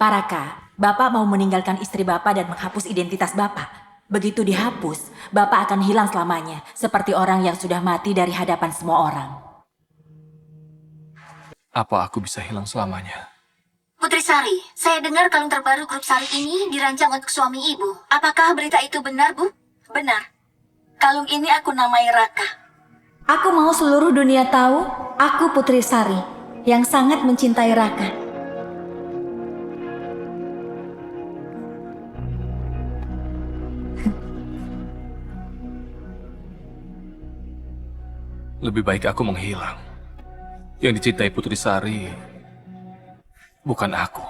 Pak Raka, Bapak mau meninggalkan istri Bapak dan menghapus identitas Bapak. Begitu dihapus, Bapak akan hilang selamanya, seperti orang yang sudah mati dari hadapan semua orang. Apa aku bisa hilang selamanya? Putri Sari, saya dengar kalung terbaru grup Sari ini dirancang untuk suami ibu. Apakah berita itu benar, Bu? Benar. Kalung ini aku namai Raka. Aku mau seluruh dunia tahu, aku Putri Sari, yang sangat mencintai Raka. Lebih baik aku menghilang. Yang dicintai Putri Sari bukan aku.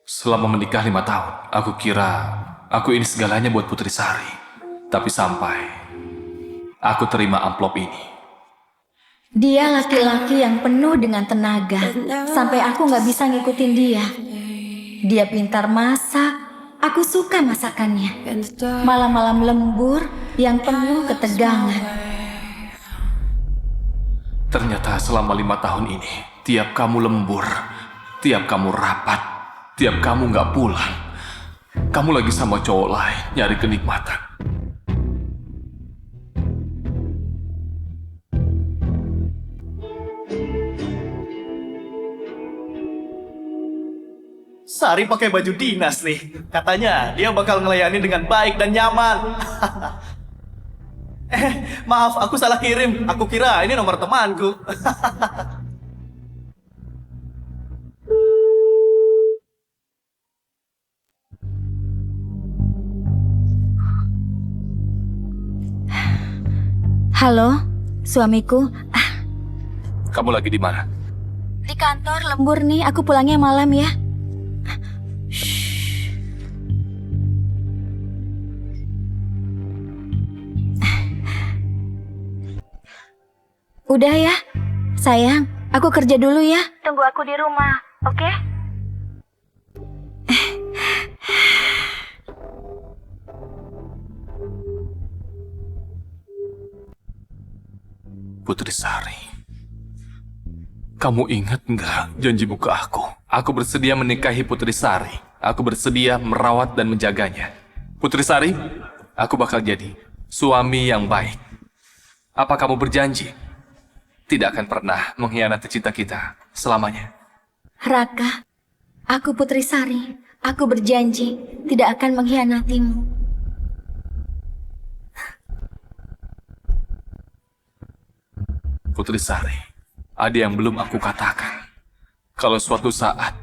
Selama menikah 5 tahun, aku kira aku ini segalanya buat Putri Sari. Tapi sampai aku terima amplop ini. Dia laki-laki yang penuh dengan tenaga, sampai aku nggak bisa ngikutin dia. Dia pintar masak, aku suka masakannya. Malam-malam lembur yang penuh ketegangan. Ternyata selama 5 tahun ini, tiap kamu lembur, tiap kamu rapat, tiap kamu nggak pulang, kamu lagi sama cowok lain nyari kenikmatan. Sari pakai baju dinas nih. Katanya dia bakal ngelayani dengan baik dan nyaman. Maaf, aku salah kirim. Aku kira ini nomor temanku. Halo, suamiku. Kamu lagi di mana? Di kantor lembur nih, aku pulangnya malam ya. Udah ya, sayang, aku kerja dulu ya. Tunggu aku di rumah, oke? Putri Sari. Kamu ingat nggak janjimu ke aku? Aku bersedia menikahi Putri Sari. Aku bersedia merawat dan menjaganya. Putri Sari, aku bakal jadi suami yang baik. Apa kamu berjanji? Tidak akan pernah mengkhianati cinta kita selamanya. Raka, aku Putri Sari. Aku berjanji tidak akan mengkhianatimu. Putri Sari, ada yang belum aku katakan. Kalau suatu saat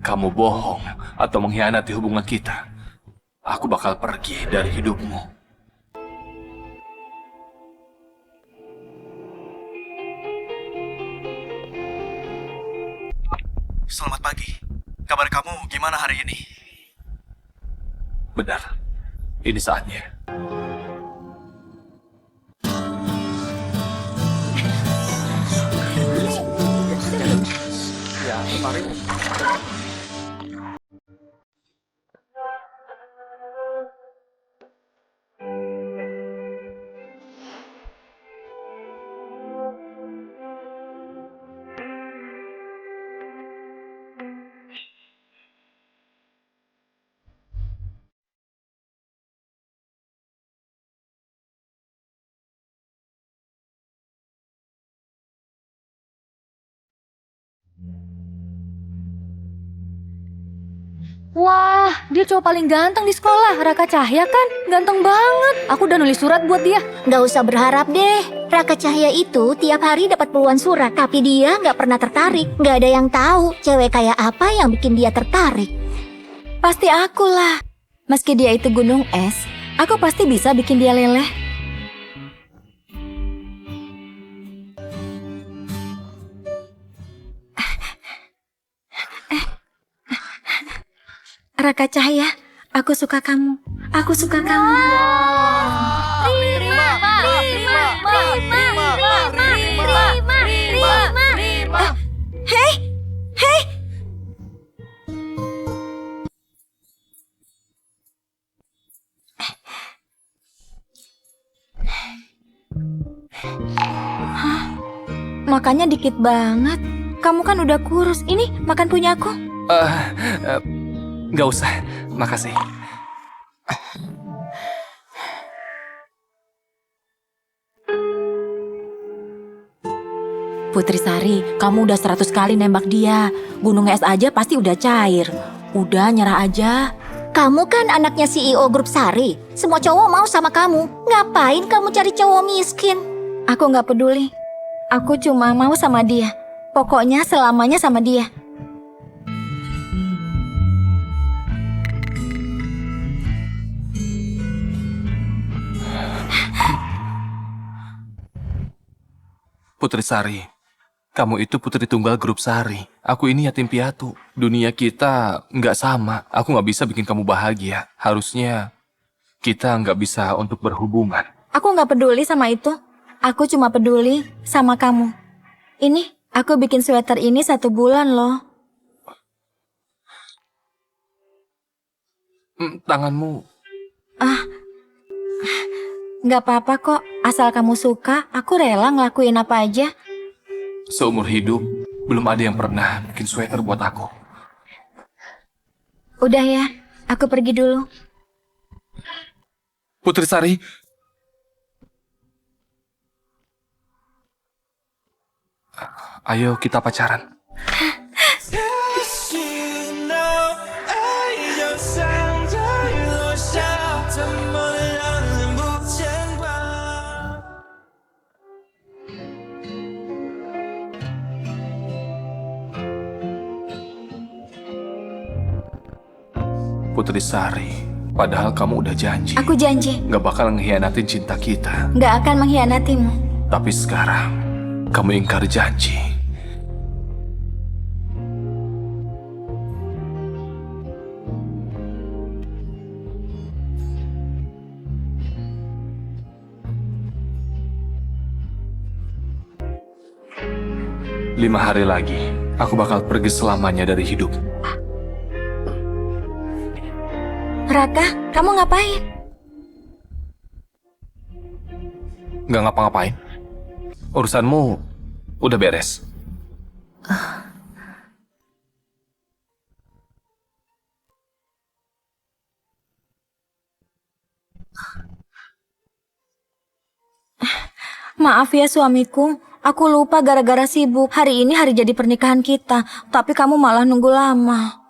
kamu bohong atau mengkhianati hubungan kita, aku bakal pergi dari hidupmu. Selamat pagi. Kabar kamu gimana hari ini? Benar, ini saatnya. Wah, dia cowok paling ganteng di sekolah. Raka Cahya kan? Ganteng banget. Aku udah nulis surat buat dia. Nggak usah berharap deh. Raka Cahya itu tiap hari dapat puluhan surat, tapi dia nggak pernah tertarik. Nggak ada yang tahu cewek kayak apa yang bikin dia tertarik. Pasti akulah. Meski dia itu gunung es, aku pasti bisa bikin dia leleh. Raka Cahya, aku suka kamu. Aku suka kamu. Hei, hei. Hah? Makannya dikit banget. Kamu kan udah kurus. Ini makan punya aku. Nggak usah, makasih. Putri Sari, kamu udah 100 kali nembak dia. Gunung es aja pasti udah cair. Udah, nyerah aja. Kamu kan anaknya CEO Grup Sari. Semua cowok mau sama kamu. Ngapain kamu cari cowok miskin? Aku nggak peduli. Aku cuma mau sama dia. Pokoknya selamanya sama dia. Putri Sari, kamu itu putri tunggal Grup Sari. Aku ini yatim piatu. Dunia kita nggak sama. Aku nggak bisa bikin kamu bahagia. Harusnya kita nggak bisa untuk berhubungan. Aku nggak peduli sama itu. Aku cuma peduli sama kamu. Ini, aku bikin sweater ini 1 bulan loh. Tanganmu. Nggak apa-apa kok. Asal kamu suka, aku rela ngelakuin apa aja. Seumur hidup, belum ada yang pernah bikin sweater buat aku. Udah ya, aku pergi dulu. Putri Sari. Ayo kita pacaran. Putri Sari, padahal kamu udah janji Aku janji, gak bakal ngehianatin cinta kita. nggak akan mengkhianatimu. Tapi sekarang, kamu ingkar janji. Lima hari lagi, aku bakal pergi selamanya dari hidup. Raka, kamu ngapain? Gak ngapa-ngapain. Urusanmu udah beres. Maaf ya suamiku, aku lupa gara-gara sibuk. Hari ini hari jadi pernikahan kita, tapi kamu malah nunggu lama.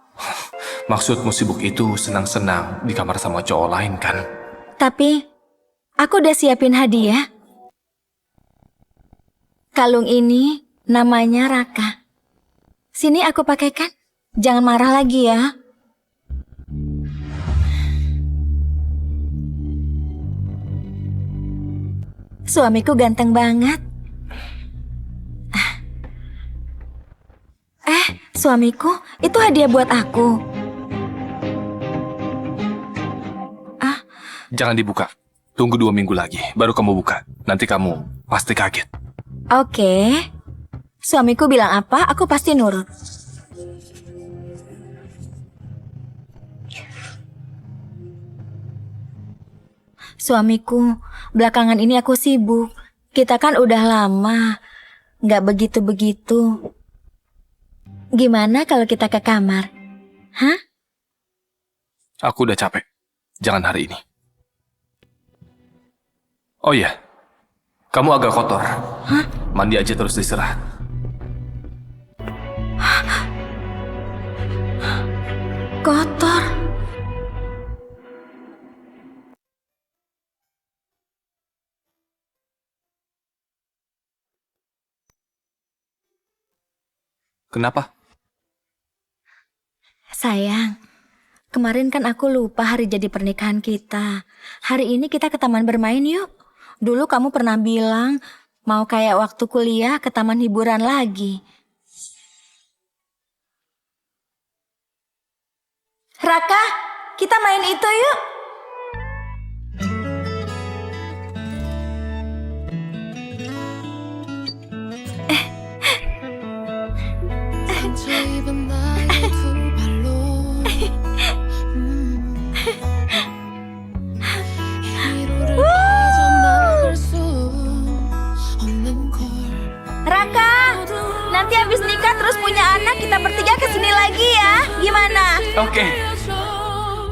Maksudmu sibuk itu senang-senang di kamar sama cowok lain kan? Tapi, aku udah siapin hadiah. Kalung ini namanya Raka. Sini aku pakaikan. Jangan marah lagi ya. Suamiku ganteng banget. Suamiku, itu hadiah buat aku. Jangan dibuka. Tunggu 2 minggu lagi, baru kamu buka. Nanti kamu pasti kaget. Oke. Suamiku bilang apa, aku pasti nurut. Suamiku, belakangan ini aku sibuk. Kita kan udah lama nggak begitu-begitu. Gimana kalau kita ke kamar? Hah? Aku udah capek. Jangan hari ini. Oh iya, kamu agak kotor. Hah? Mandi aja terus istirahat. Kotor. Kenapa? Sayang, kemarin kan aku lupa hari jadi pernikahan kita. Hari ini kita ke taman bermain yuk. Dulu kamu pernah bilang mau kayak waktu kuliah ke taman hiburan lagi. Raka, kita main itu yuk. 입은 나의 두 발로 위로를 빠져나갈 수 없는 걸 Raka, Raka. Nanti habis nikah terus punya anak, kita bertiga kesini lagi ya. Gimana? Oke.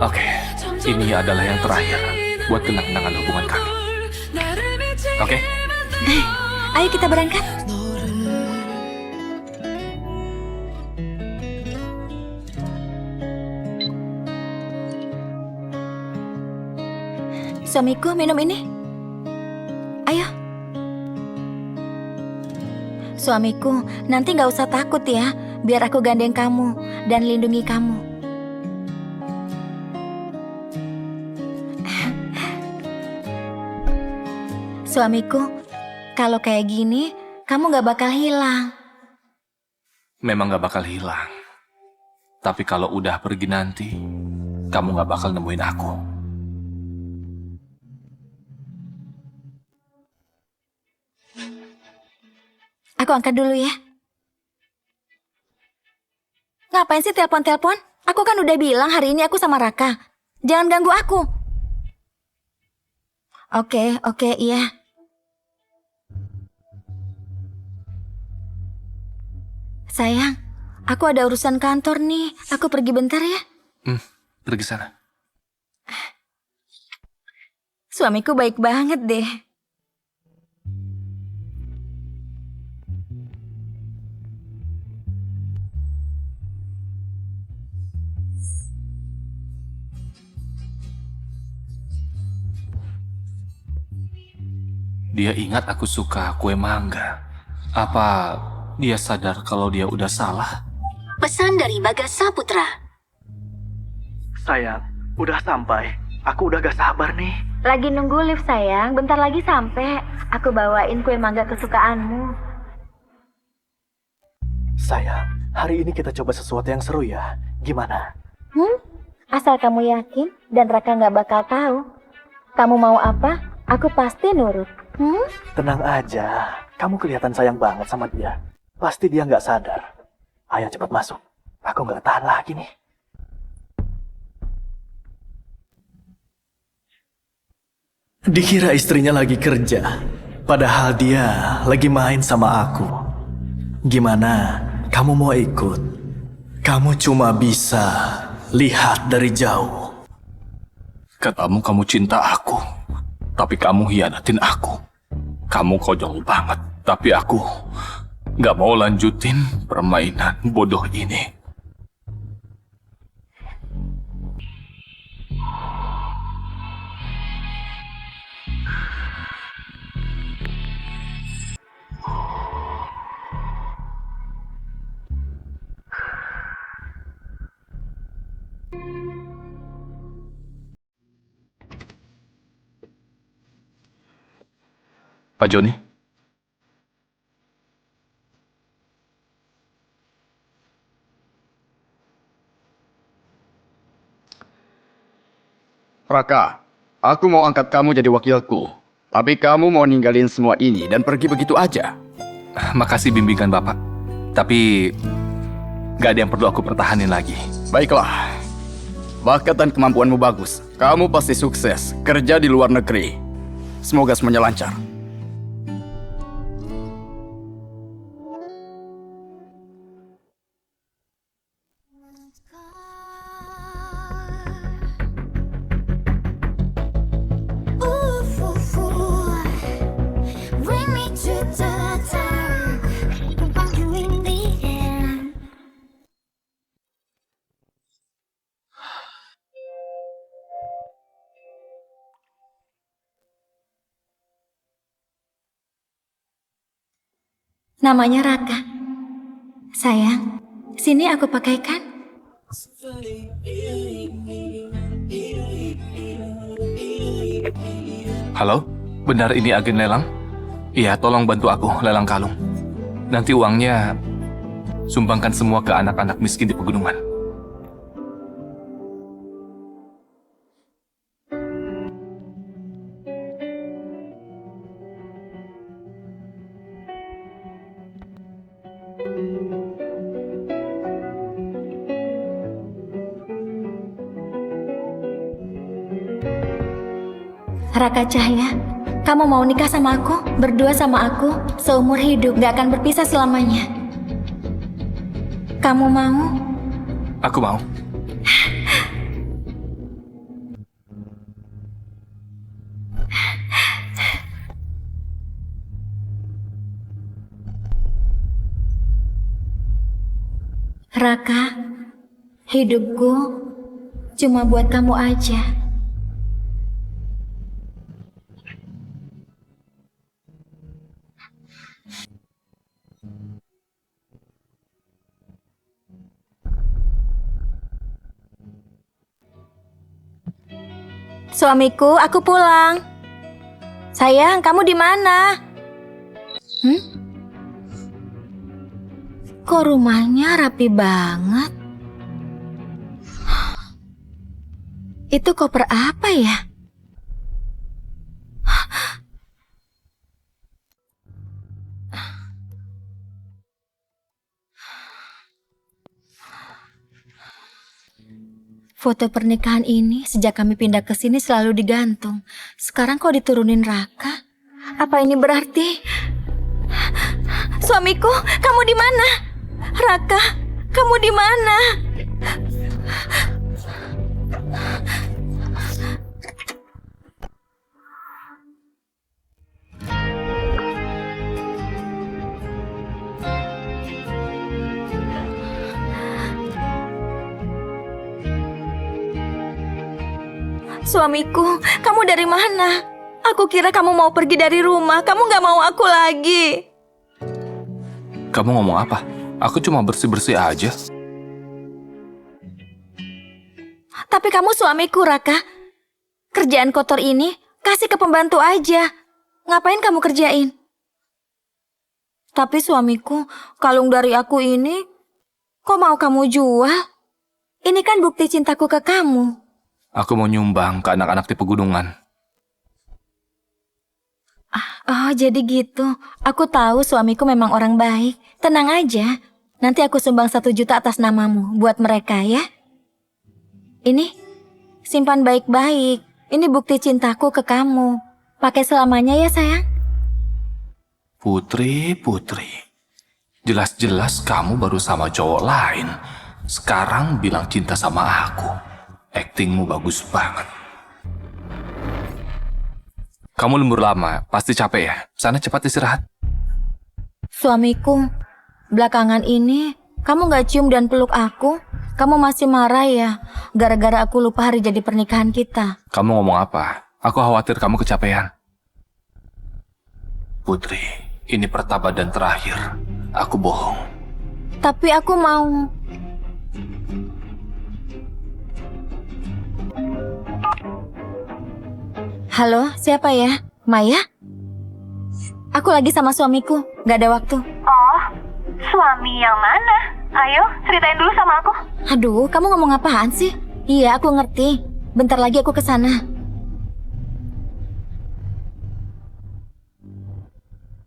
Oke. Ini adalah yang terakhir buat kenang-kenangan hubungan kami. Oke? Ayo kita berangkat. Suamiku minum ini. Ayo. Suamiku, nanti nggak usah takut ya. Biar aku gandeng kamu dan lindungi kamu. Suamiku, kalau kayak gini, kamu nggak bakal hilang. Memang gak bakal hilang. Tapi kalau udah pergi nanti, kamu gak bakal nemuin aku. Aku angkat dulu ya. Ngapain sih telepon-telepon? Aku kan udah bilang hari ini aku sama Raka. Jangan ganggu aku. Oke, iya. Sayang, aku ada urusan kantor nih. Aku pergi bentar ya. Pergi sana. Suamiku baik banget deh. Dia ingat aku suka kue mangga. Apa dia sadar kalau dia udah salah? Pesan dari Bagas Saputra. Sayang, udah sampai. Aku udah gak sabar nih. Lagi nunggu lift sayang, bentar lagi sampai. Aku bawain kue mangga kesukaanmu. Sayang, hari ini kita coba sesuatu yang seru ya. Gimana? Asal kamu yakin dan Raka nggak bakal tahu. Kamu mau apa, aku pasti nurut. Tenang aja. Kamu kelihatan sayang banget sama dia. Pasti dia nggak sadar. Ayo cepat masuk. Aku nggak tahan lagi nih. Dikira istrinya lagi kerja, padahal dia lagi main sama aku. Gimana? Kamu mau ikut? Kamu cuma bisa lihat dari jauh. Katamu kamu cinta aku, tapi kamu hianatin aku. Kamu konyol banget, tapi aku gak mau lanjutin permainan bodoh ini. Pak Joni? Raka, aku mau angkat kamu jadi wakilku. Tapi kamu mau ninggalin semua ini dan pergi begitu aja. Makasih bimbingan Bapak. Tapi gak ada yang perlu aku pertahanin lagi. Baiklah. Bakat dan kemampuanmu bagus. Kamu pasti sukses kerja di luar negeri. Semoga semuanya lancar. Bring me to the top. Want you in the end. Namanya Raka. Sayang, sini aku pakaikan. Halo? Benar ini agen lelang? Iya, tolong bantu aku lelang kalung. Nanti uangnya sumbangkan semua ke anak-anak miskin di pegunungan. Raka Cahya, Kamu mau nikah sama aku? Berdua sama aku, seumur hidup, gak akan berpisah selamanya. Kamu mau? Aku mau. Raka, hidupku cuma buat kamu aja. Suamiku, aku pulang. Sayang, kamu di mana? Kok rumahnya rapi banget? Itu koper apa ya? Foto pernikahan ini sejak kami pindah ke sini selalu digantung. Sekarang kok diturunin Raka? Apa ini berarti? Suamiku, kamu di mana? Raka, kamu di mana? Suamiku, kamu dari mana? Aku kira kamu mau pergi dari rumah. Kamu gak mau aku lagi. Kamu ngomong apa? Aku cuma bersih-bersih aja. Tapi kamu suamiku, Raka. Kerjaan kotor ini kasih ke pembantu aja. Ngapain kamu kerjain? Tapi suamiku, kalung dari aku ini kok mau kamu jual? Ini kan bukti cintaku ke kamu. Aku mau nyumbang ke anak-anak di pegunungan. Oh, jadi gitu. Aku tahu suamiku memang orang baik. Tenang aja. Nanti aku sumbang 1 juta atas namamu buat mereka ya. Ini, simpan baik-baik. Ini bukti cintaku ke kamu. Pakai selamanya ya sayang. Putri. Jelas-jelas kamu baru sama cowok lain. Sekarang bilang cinta sama aku. Aktingmu bagus banget. Kamu lembur lama, pasti capek ya? Sana cepat istirahat. Suamiku, belakangan ini kamu gak cium dan peluk aku. Kamu masih marah ya? Gara-gara aku lupa hari jadi pernikahan kita. Kamu ngomong apa? Aku khawatir kamu kecapean. Putri, ini pertama dan terakhir. Aku bohong. Tapi aku mau. Halo, siapa ya? Maya? Aku lagi sama suamiku, gak ada waktu. Oh, suami yang mana? Ayo, ceritain dulu sama aku. Aduh, kamu ngomong apaan sih? Iya, aku ngerti. Bentar lagi aku kesana.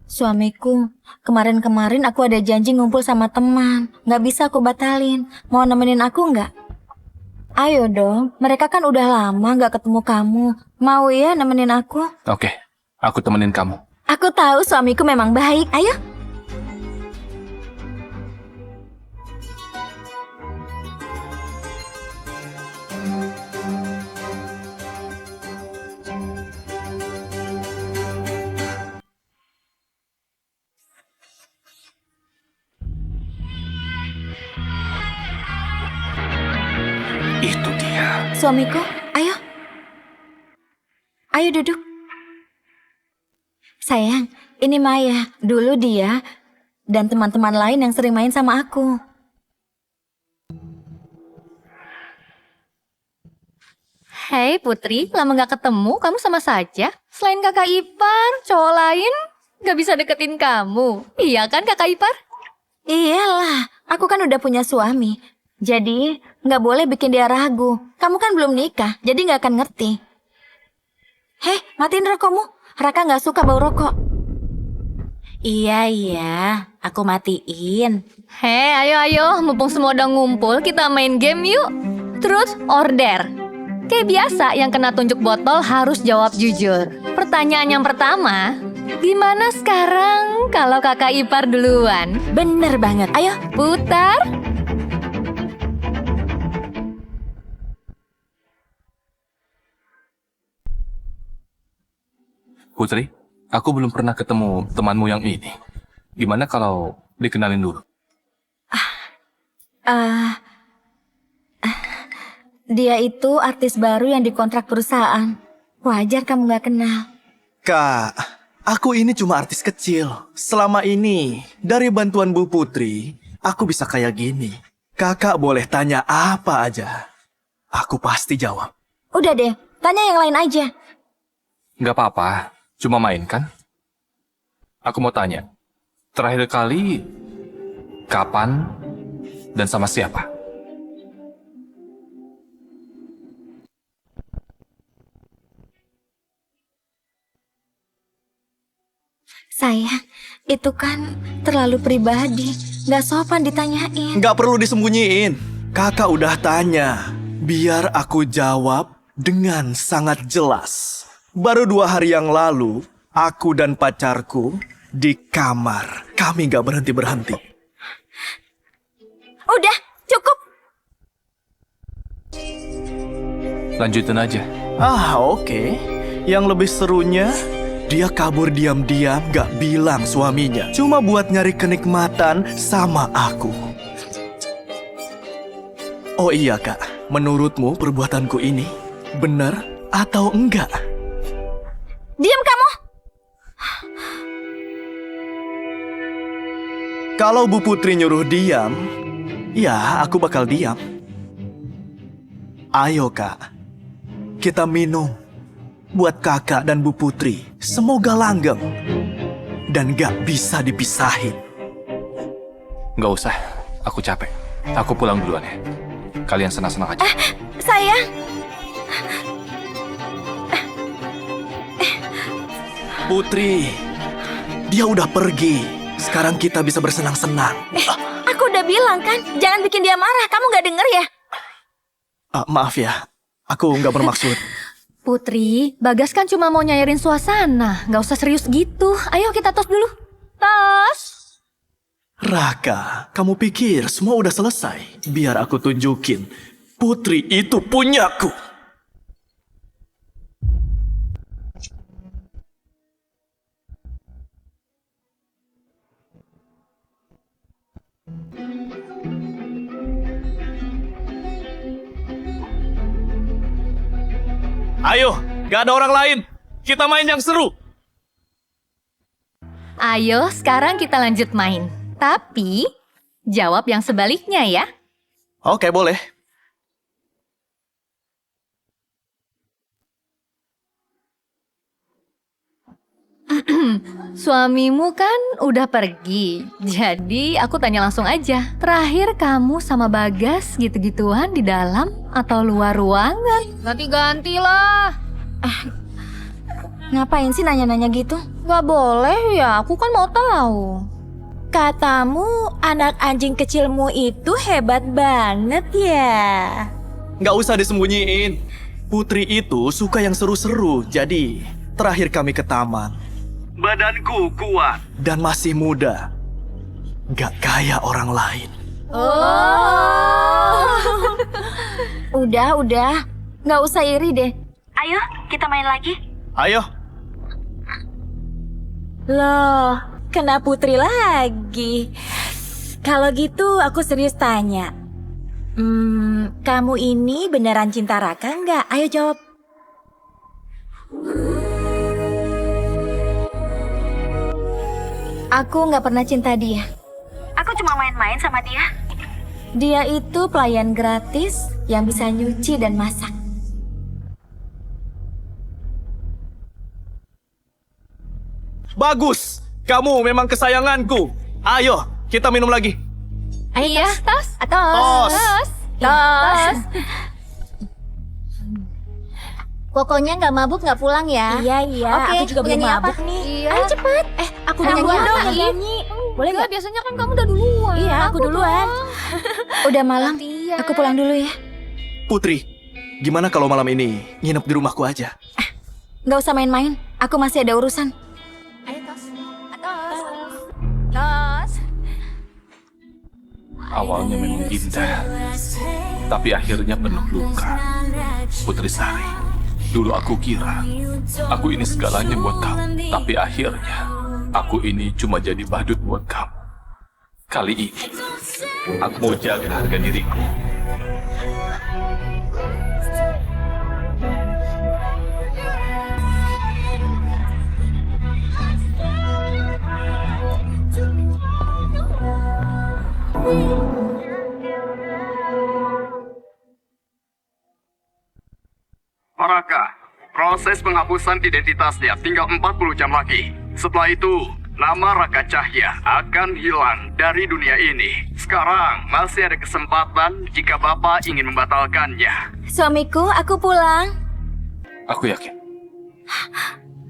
Suamiku, kemarin-kemarin aku ada janji ngumpul sama teman. Gak bisa aku batalin. Mau nemenin aku nggak? Ayo dong, mereka kan udah lama gak ketemu kamu. Mau ya nemenin aku? Oke, aku temenin kamu. Aku tahu suamiku memang baik. Ayo. Itu dia. Suamiku, ayo. Ayo duduk. Sayang, ini Maya. Dulu dia dan teman-teman lain yang sering main sama aku. Hei Putri, lama gak ketemu, kamu sama saja. Selain kakak ipar, cowok lain gak bisa deketin kamu. Iya kan kakak ipar? Iyalah, aku kan udah punya suami. Jadi, nggak boleh bikin dia ragu. Kamu kan belum nikah, jadi nggak akan ngerti. Hei, matiin rokokmu. Raka nggak suka bau rokok. Iya, aku matiin. Hei, ayo, mumpung semua udah ngumpul, kita main game yuk. Terus order. Kayak biasa yang kena tunjuk botol harus jawab jujur. Pertanyaan yang pertama, gimana sekarang kalau kakak ipar duluan? Bener banget. Ayo, Putar. Putri, aku belum pernah ketemu temanmu yang ini. Gimana kalau dikenalin dulu? Dia itu artis baru yang dikontrak perusahaan. Wajar kamu gak kenal. Kak, aku ini cuma artis kecil. Selama ini, dari bantuan Bu Putri, aku bisa kayak gini. Kakak boleh tanya apa aja. Aku pasti jawab. Udah deh, tanya yang lain aja. Nggak apa-apa, cuma main kan? Aku mau tanya, terakhir kali kapan dan sama siapa? Sayang, itu kan terlalu pribadi. Gak sopan ditanyain. Nggak perlu disembunyiin. Kakak udah tanya. Biar aku jawab dengan sangat jelas. Baru 2 hari yang lalu, aku dan pacarku di kamar. Kami nggak berhenti-berhenti. Udah, cukup. Lanjutin aja. Oke. Yang lebih serunya, dia kabur diam-diam gak bilang suaminya. Cuma buat nyari kenikmatan sama aku. Oh iya kak, menurutmu perbuatanku ini benar atau enggak? Diam kamu. Kalau Bu Putri nyuruh diam, ya aku bakal diam. Ayo kak, kita minum. Buat kakak dan Bu Putri, semoga langgeng. Dan gak bisa dipisahin. Nggak usah, aku capek. Aku pulang duluan ya. Kalian senang-senang aja. Sayang. Putri, dia udah pergi. Sekarang kita bisa bersenang-senang. Aku udah bilang kan, jangan bikin dia marah. Kamu gak denger ya? Maaf ya, aku nggak bermaksud. Putri, Bagas kan cuma mau nyairin suasana. Nggak usah serius gitu. Ayo kita tos dulu. Tos. Raka, kamu pikir semua udah selesai? Biar aku tunjukin, Putri itu punyaku. Ayo, gak ada orang lain. Kita main yang seru. Ayo sekarang kita lanjut main. Tapi jawab yang sebaliknya ya. Oke, boleh. Suamimu kan udah pergi. Jadi aku tanya langsung aja. Terakhir kamu sama Bagas gitu-gituan di dalam atau luar ruangan? Ganti-ganti lah. Ngapain sih nanya-nanya gitu? Gak boleh ya, aku kan mau tahu. katamu anak anjing kecilmu itu hebat banget ya. Gak usah disembunyiin. Putri itu suka yang seru-seru. Jadi, terakhir kami ke taman. Badanku kuat dan masih muda. Gak kayak orang lain. Udah. Nggak usah iri deh. Ayo, kita main lagi. Ayo. Loh, kena Putri lagi. Kalau gitu aku serius tanya. Kamu ini beneran cinta Raka nggak? Ayo jawab. Aku nggak pernah cinta dia. Aku cuma main-main sama dia. Dia itu pelayan gratis yang bisa nyuci dan masak. Bagus. Kamu memang kesayanganku. Ayo, kita minum lagi. Iya, tos. Tos. Tos. Pokoknya nggak mabuk nggak pulang ya. Iya. Oke, Aku juga belum nyanyi apa? mabuk nih. Iya. Ayo cepet. Aku Nyanyi duluan apa? dong nyanyi. Boleh Enggak, nggak? biasanya kan kamu udah duluan. Iya, aku duluan. Udah malam, Gantian. aku pulang dulu ya. Putri, gimana kalau malam ini nginep di rumahku aja? Nggak usah main-main, aku masih ada urusan. Ayo, Tos. Tos. Tos. Awalnya memang indah, tapi akhirnya penuh luka. Putri Sari, dulu aku kira aku ini segalanya buat kamu, tapi akhirnya aku ini cuma jadi badut buat kamu. Kali ini, aku mau jaga harga diriku. Raka, proses penghapusan identitasnya tinggal 40 jam lagi. Setelah itu, nama Raka Cahya akan hilang dari dunia ini. Sekarang masih ada kesempatan jika Bapak ingin membatalkannya. Suamiku, aku pulang. Aku yakin.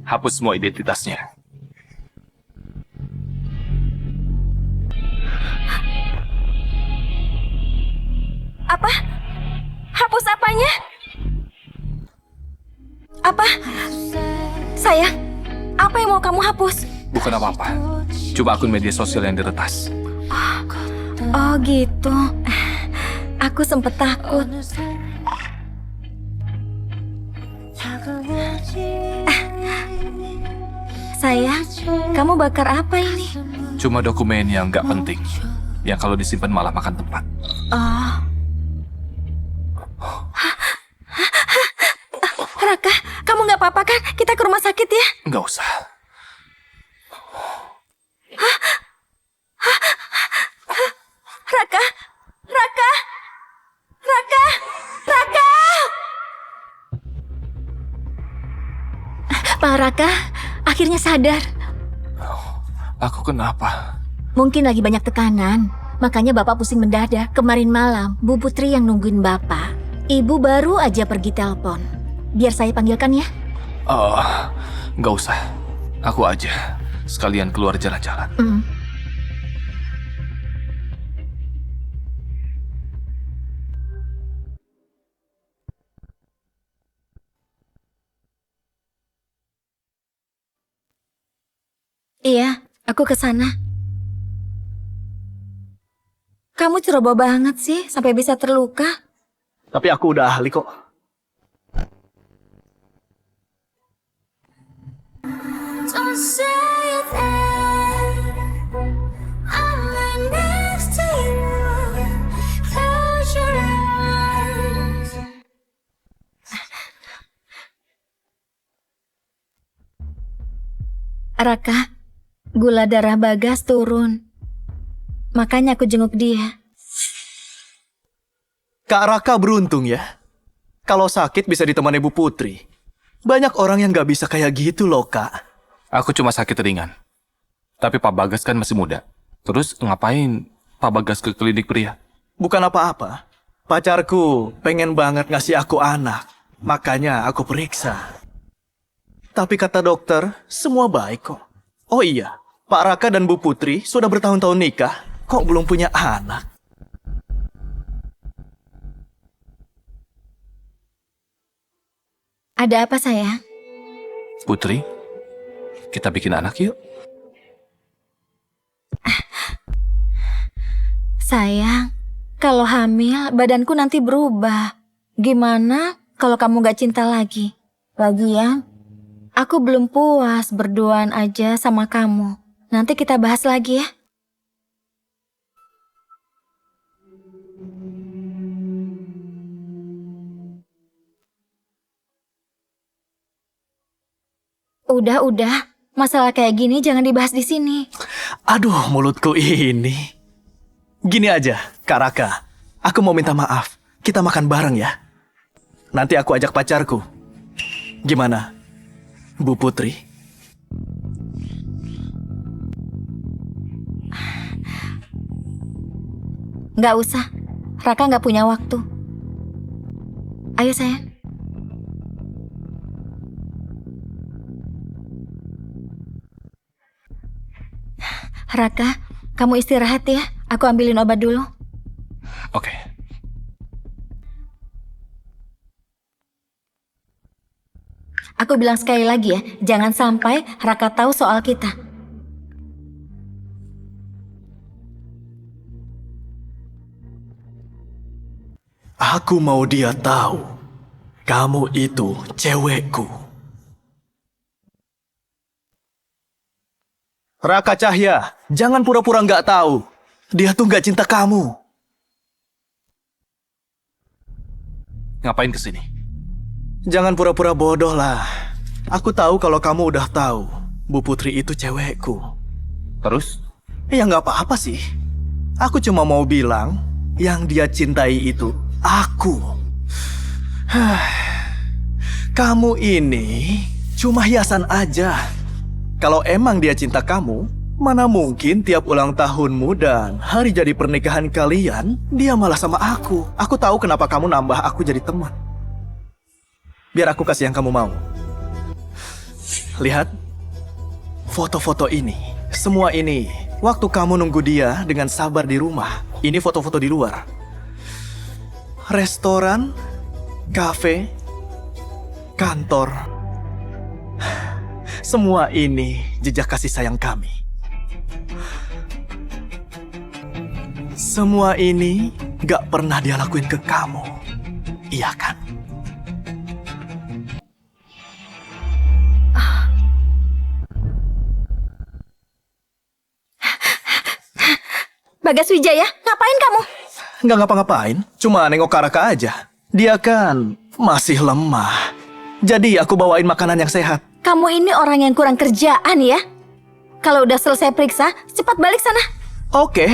Hapus semua identitasnya. Apa? Hapus apanya? Apa? Sayang, apa yang mau kamu hapus? Bukan apa-apa. Cuma akun media sosial yang diretas. Oh gitu. Aku sempet takut. Sayang, kamu bakar apa ini? Cuma dokumen yang nggak penting. Yang kalau disimpan malah makan tempat. Oh. Raka, kamu nggak apa-apa kan? Kita ke rumah sakit ya? Nggak usah. Raka, Raka, Raka, Raka. Pak Raka, akhirnya sadar. Aku kenapa? Mungkin lagi banyak tekanan. Makanya Bapak pusing mendadak. Kemarin malam, Bu Putri yang nungguin Bapak. Ibu baru aja pergi telepon. Biar saya panggilkan ya. Nggak usah. Aku aja. Sekalian keluar jalan-jalan. Iya, aku ke sana. Kamu ceroboh banget sih, sampai bisa terluka. Tapi aku udah ahli kok. Don't say it then. I'm right next to you. Close your eyes. Raka, gula darah Bagas turun. Makanya aku jenguk dia. Kak Raka beruntung ya. Kalau sakit bisa ditemani Bu Putri. Banyak orang yang gak bisa kayak gitu loh, Kak. Aku cuma sakit ringan. Tapi Pak Bagas kan masih muda. Terus ngapain Pak Bagas ke klinik pria? Bukan apa-apa. Pacarku pengen banget ngasih aku anak. Makanya aku periksa. Tapi kata dokter, semua baik kok. Oh iya, Pak Raka dan Bu Putri sudah bertahun-tahun nikah. Kok belum punya anak? Ada apa sayang? Putri, kita bikin anak yuk. Sayang, kalau hamil badanku nanti berubah. Gimana kalau kamu gak cinta lagi? Lagian, aku belum puas berduaan aja sama kamu. Nanti kita bahas lagi ya. Udah. Masalah kayak gini jangan dibahas di sini. Aduh, mulutku ini. Gini aja, Kak Raka. Aku mau minta maaf. Kita makan bareng ya. Nanti aku ajak pacarku. Gimana, Bu Putri? Nggak usah. Raka nggak punya waktu. Ayo sayang. Raka, kamu istirahat ya. Aku ambilin obat dulu. Oke. Aku bilang sekali lagi ya, jangan sampai Raka tahu soal kita. Aku mau dia tahu. Kamu itu cewekku. Raka Cahya, jangan pura-pura nggak tahu. Dia tuh nggak cinta kamu. Ngapain kesini? Jangan pura-pura bodoh lah. Aku tahu kalau kamu udah tahu. Bu Putri itu cewekku. Terus? Ya nggak apa-apa sih. Aku cuma mau bilang, yang dia cintai itu aku. Kamu ini cuma hiasan aja. Kalau emang dia cinta kamu, mana mungkin tiap ulang tahunmu dan hari jadi pernikahan kalian, dia malah sama aku. Aku tahu kenapa kamu nambah aku jadi teman. Biar aku kasih yang kamu mau. Lihat, foto-foto ini, semua ini, waktu kamu nunggu dia dengan sabar di rumah. Ini foto-foto di luar. Restoran, kafe, kantor. Semua ini jejak kasih sayang kami. Semua ini gak pernah dia lakuin ke kamu. Iya kan? Bagas Wijaya, ngapain kamu? Nggak ngapa-ngapain, cuma nengok ke Raka aja. Dia kan masih lemah. Jadi aku bawain makanan yang sehat. Kamu ini orang yang kurang kerjaan ya. Kalau udah selesai periksa, cepat balik sana. Oke,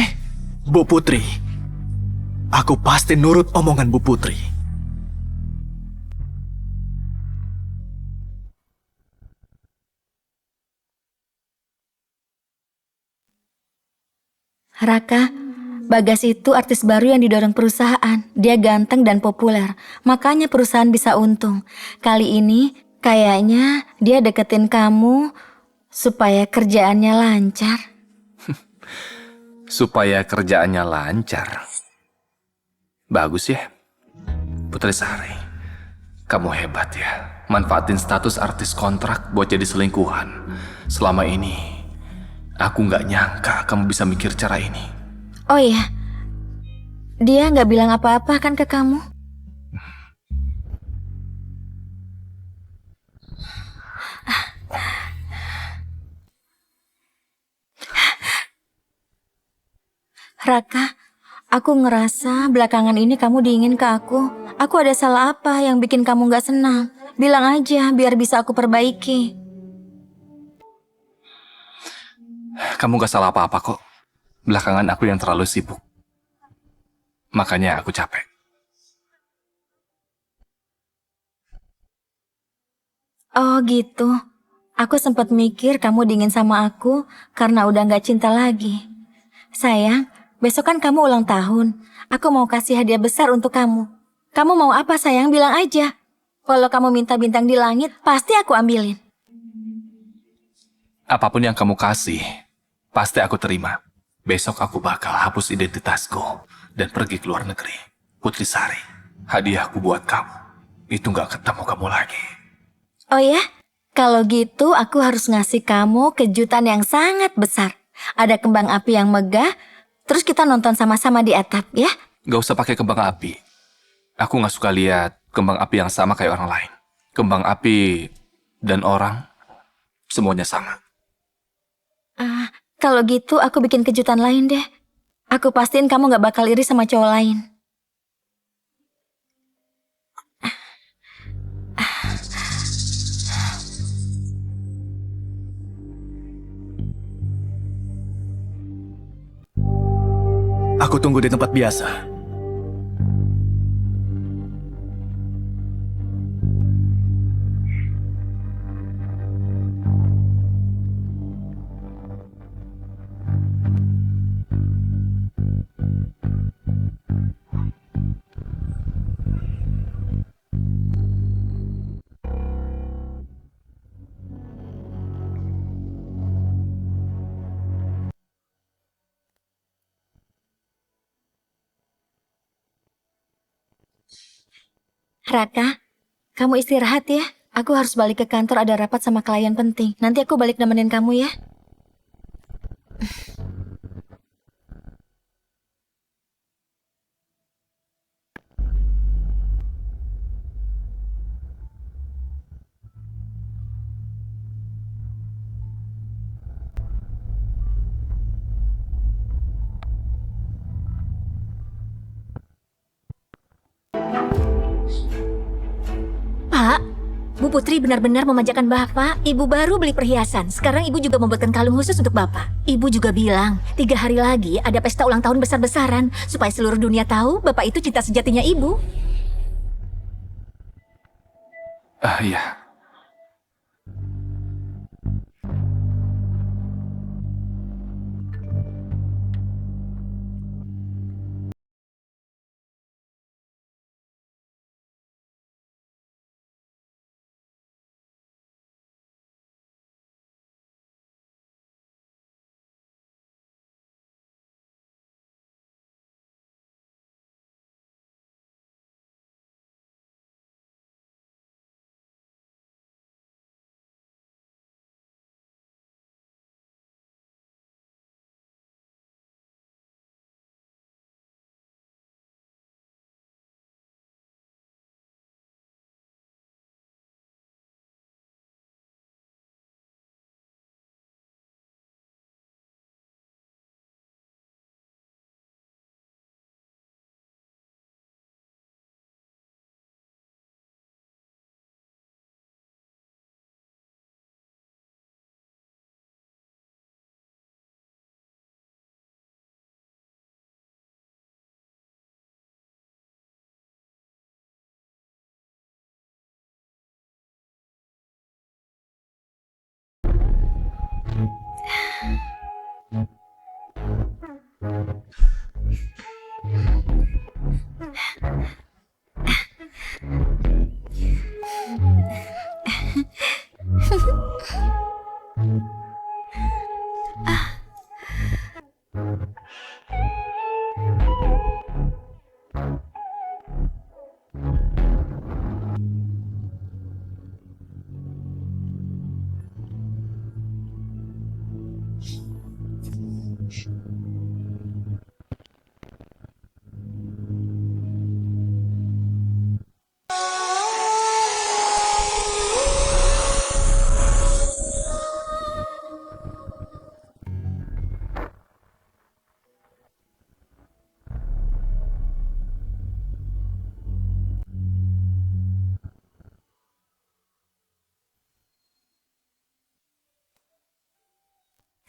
Bu Putri. Aku pasti nurut omongan Bu Putri. Raka, Bagas itu artis baru yang didorong perusahaan. Dia ganteng dan populer, makanya perusahaan bisa untung. Kali ini kayaknya dia deketin kamu supaya kerjaannya lancar. Supaya kerjaannya lancar. Bagus ya, Putri Sari. Kamu hebat ya, manfaatin status artis kontrak buat jadi selingkuhan. Selama ini, aku nggak nyangka kamu bisa mikir cara ini. Oh iya, dia nggak bilang apa-apa kan ke kamu? Raka, aku ngerasa belakangan ini kamu dingin ke aku. Aku ada salah apa yang bikin kamu nggak senang? Bilang aja biar bisa aku perbaiki. Kamu gak salah apa-apa kok. Belakangan aku yang terlalu sibuk. Makanya aku capek. Oh gitu. Aku sempat mikir kamu dingin sama aku karena udah nggak cinta lagi. Sayang, besok kan kamu ulang tahun. Aku mau kasih hadiah besar untuk kamu. Kamu mau apa sayang? Bilang aja. Kalau kamu minta bintang di langit, pasti aku ambilin. Apapun yang kamu kasih, pasti aku terima. Besok aku bakal hapus identitasku dan pergi ke luar negeri. Putri Sari, hadiahku buat kamu. Itu gak ketemu kamu lagi. Oh ya? Kalau gitu aku harus ngasih kamu kejutan yang sangat besar. Ada kembang api yang megah, terus kita nonton sama-sama di atap ya? Gak usah pakai kembang api. Aku gak suka lihat kembang api yang sama kayak orang lain. Kembang api dan orang, semuanya sama. Kalau gitu aku bikin kejutan lain deh. Aku pastiin kamu gak bakal iri sama cowok lain. Aku tunggu di tempat biasa. Raka, kamu istirahat ya. Aku harus balik ke kantor, ada rapat sama klien penting. Nanti aku balik nemenin kamu ya. Pak, Bu Putri benar-benar memanjakan Bapak. Ibu baru beli perhiasan. Sekarang Ibu juga membuatkan kalung khusus untuk Bapak. Ibu juga bilang, 3 hari lagi ada pesta ulang tahun besar-besaran. Supaya seluruh dunia tahu Bapak itu cinta sejatinya Ibu. Iya.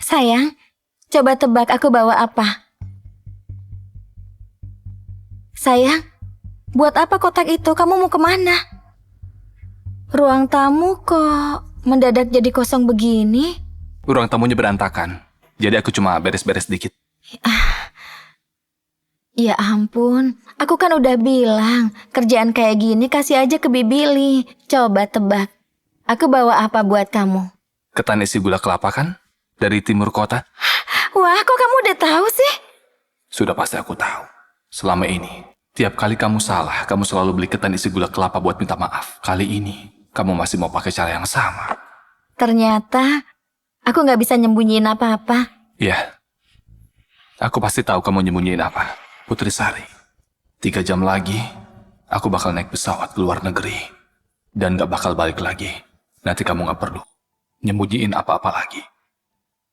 Sayang, coba tebak aku bawa apa? Sayang, buat apa kotak itu? Kamu mau kemana? Ruang tamu kok mendadak jadi kosong begini? Ruang tamunya berantakan. Jadi aku cuma beres-beres dikit. Ya ampun, aku kan udah bilang, kerjaan kayak gini kasih aja ke Bibili. Coba tebak, aku bawa apa buat kamu? Ketan isi gula kelapa kan? Dari timur kota. Wah, kok kamu udah tahu sih? Sudah pasti aku tahu. Selama ini, tiap kali kamu salah, kamu selalu beli ketan isi gula kelapa buat minta maaf. Kali ini, kamu masih mau pakai cara yang sama. Ternyata, aku nggak bisa nyembunyiin apa-apa. Iya. Aku pasti tahu kamu nyembunyiin apa. Putri Sari, 3 jam lagi, aku bakal naik pesawat ke luar negeri. Dan gak bakal balik lagi. Nanti kamu gak perlu nyembunyiin apa-apa lagi.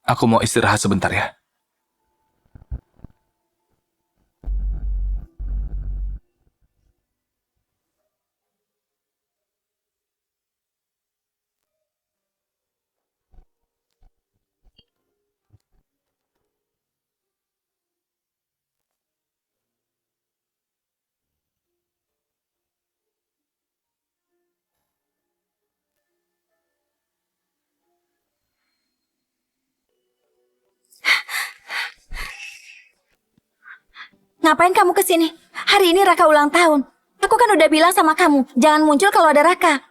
Aku mau istirahat sebentar ya. Ngapain kamu kesini? Hari ini Raka ulang tahun. Aku kan udah bilang sama kamu, jangan muncul kalau ada Raka.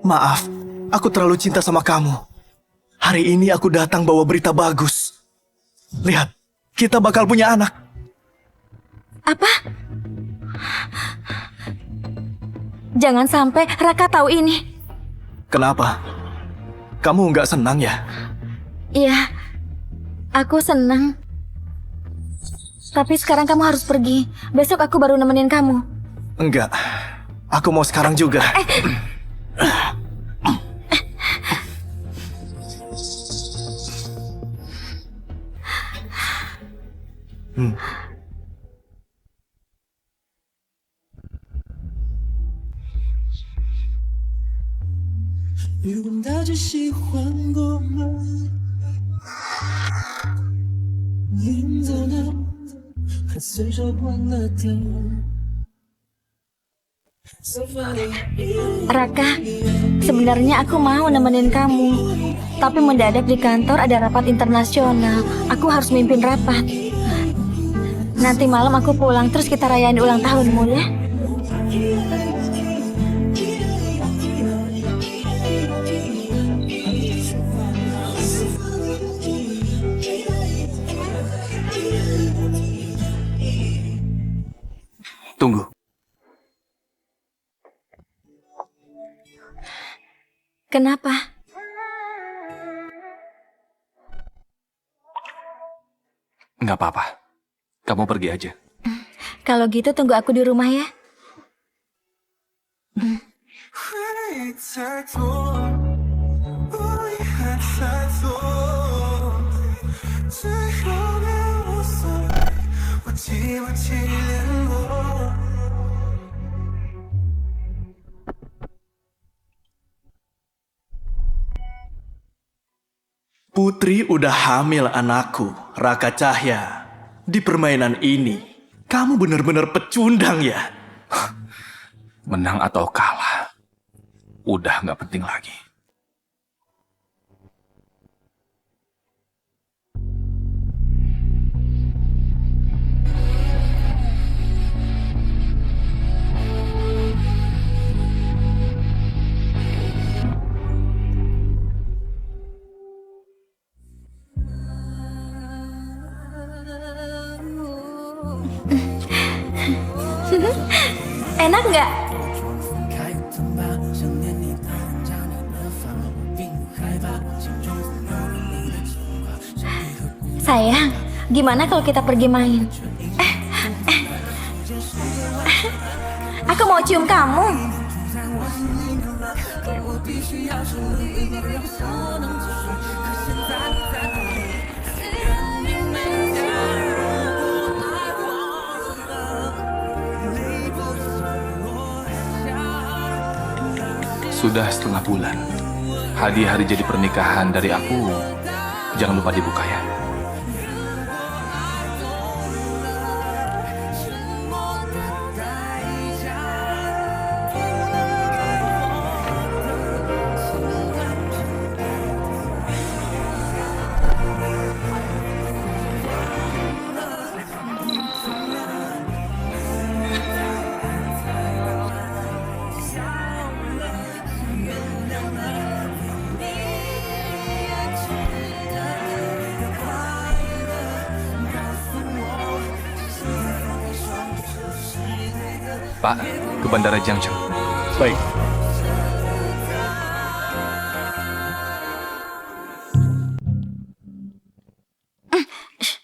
Maaf, aku terlalu cinta sama kamu. Hari ini aku datang bawa berita bagus. Lihat, kita bakal punya anak. Apa? Jangan sampai Raka tahu ini. Kenapa? Kamu nggak senang ya? Iya, aku senang. Tapi sekarang kamu harus pergi. Besok aku baru nemenin kamu. Enggak. Aku mau sekarang juga. Raka, sebenarnya aku mau nemenin kamu. Tapi mendadak di kantor ada rapat internasional. Aku harus mimpin rapat. Nanti malam aku pulang terus kita rayain ulang tahunmu ya. Tunggu. Kenapa? Nggak apa-apa. Kamu pergi aja. Kalau gitu tunggu aku di rumah ya. Putri udah hamil anakku, Raka Cahya. Di permainan ini, kamu benar-benar pecundang ya? Menang atau kalah, udah nggak penting lagi. Enak nggak? Sayang, gimana kalau kita pergi main? Aku mau cium kamu. Sudah setengah bulan. Hadiah hari jadi pernikahan dari aku, jangan lupa dibuka ya. Pak, ke Bandara Junction. Baik.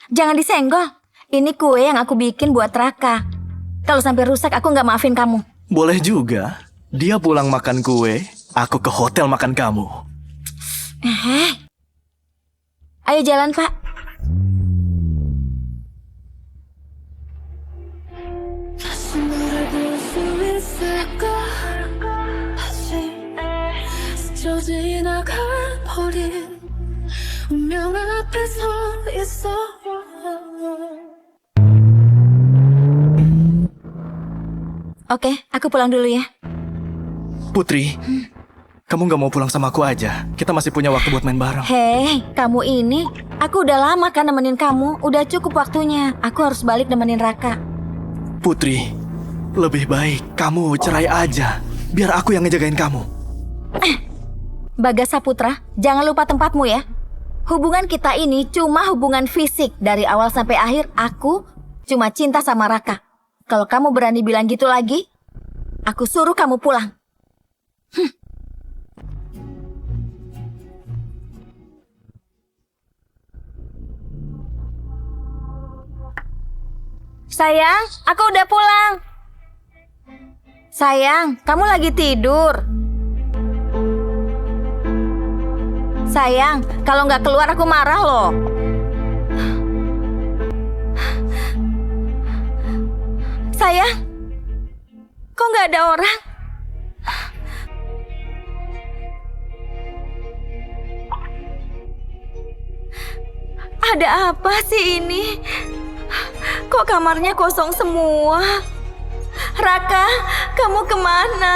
Jangan disenggol. Ini kue yang aku bikin buat Raka. Kalau sampai rusak, aku nggak maafin kamu. Boleh juga. Dia pulang makan kue, aku ke hotel makan kamu. Ayo jalan, Pak. Oke, aku pulang dulu ya. Putri, kamu nggak mau pulang sama aku aja? Kita masih punya waktu buat main bareng. Hei, kamu ini, aku udah lama kan nemenin kamu. Udah cukup waktunya. Aku harus balik nemenin Raka. Putri, lebih baik kamu cerai aja. Biar aku yang ngejagain kamu. Bagas Saputra, jangan lupa tempatmu ya. Hubungan kita ini cuma hubungan fisik. Dari awal sampai akhir, aku cuma cinta sama Raka. Kalau kamu berani bilang gitu lagi, aku suruh kamu pulang. Sayang, aku udah pulang. Sayang, kamu lagi tidur. Sayang, kalau nggak keluar aku marah loh. Sayang, kok nggak ada orang? Ada apa sih ini? Kok kamarnya kosong semua? Raka, kamu kemana?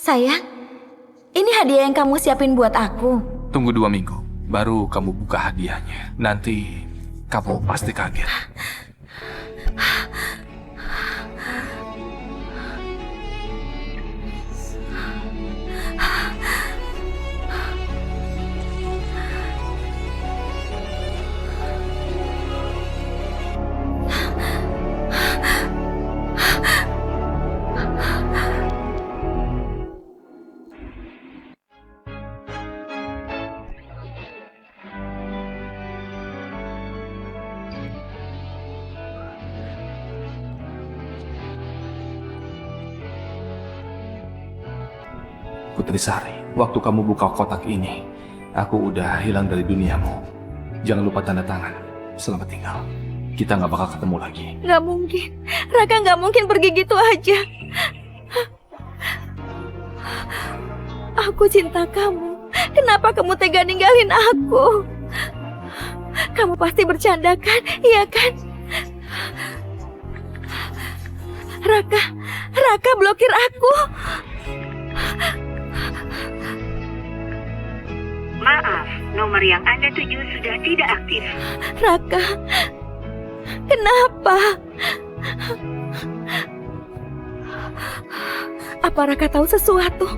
Sayang, ini hadiah yang kamu siapin buat aku. Tunggu 2 minggu, baru kamu buka hadiahnya. Nanti kamu pasti kaget. Putri Sari, waktu kamu buka kotak ini, aku udah hilang dari duniamu. Jangan lupa tanda tangan. Selamat tinggal. Kita nggak bakal ketemu lagi. Nggak mungkin, Raka nggak mungkin pergi gitu aja. Aku cinta kamu. Kenapa kamu tega ninggalin aku? Kamu pasti bercanda kan? Iya kan? Raka blokir aku. Maaf, nomor yang Anda tuju sudah tidak aktif. Raka, kenapa? Apa Raka tahu sesuatu?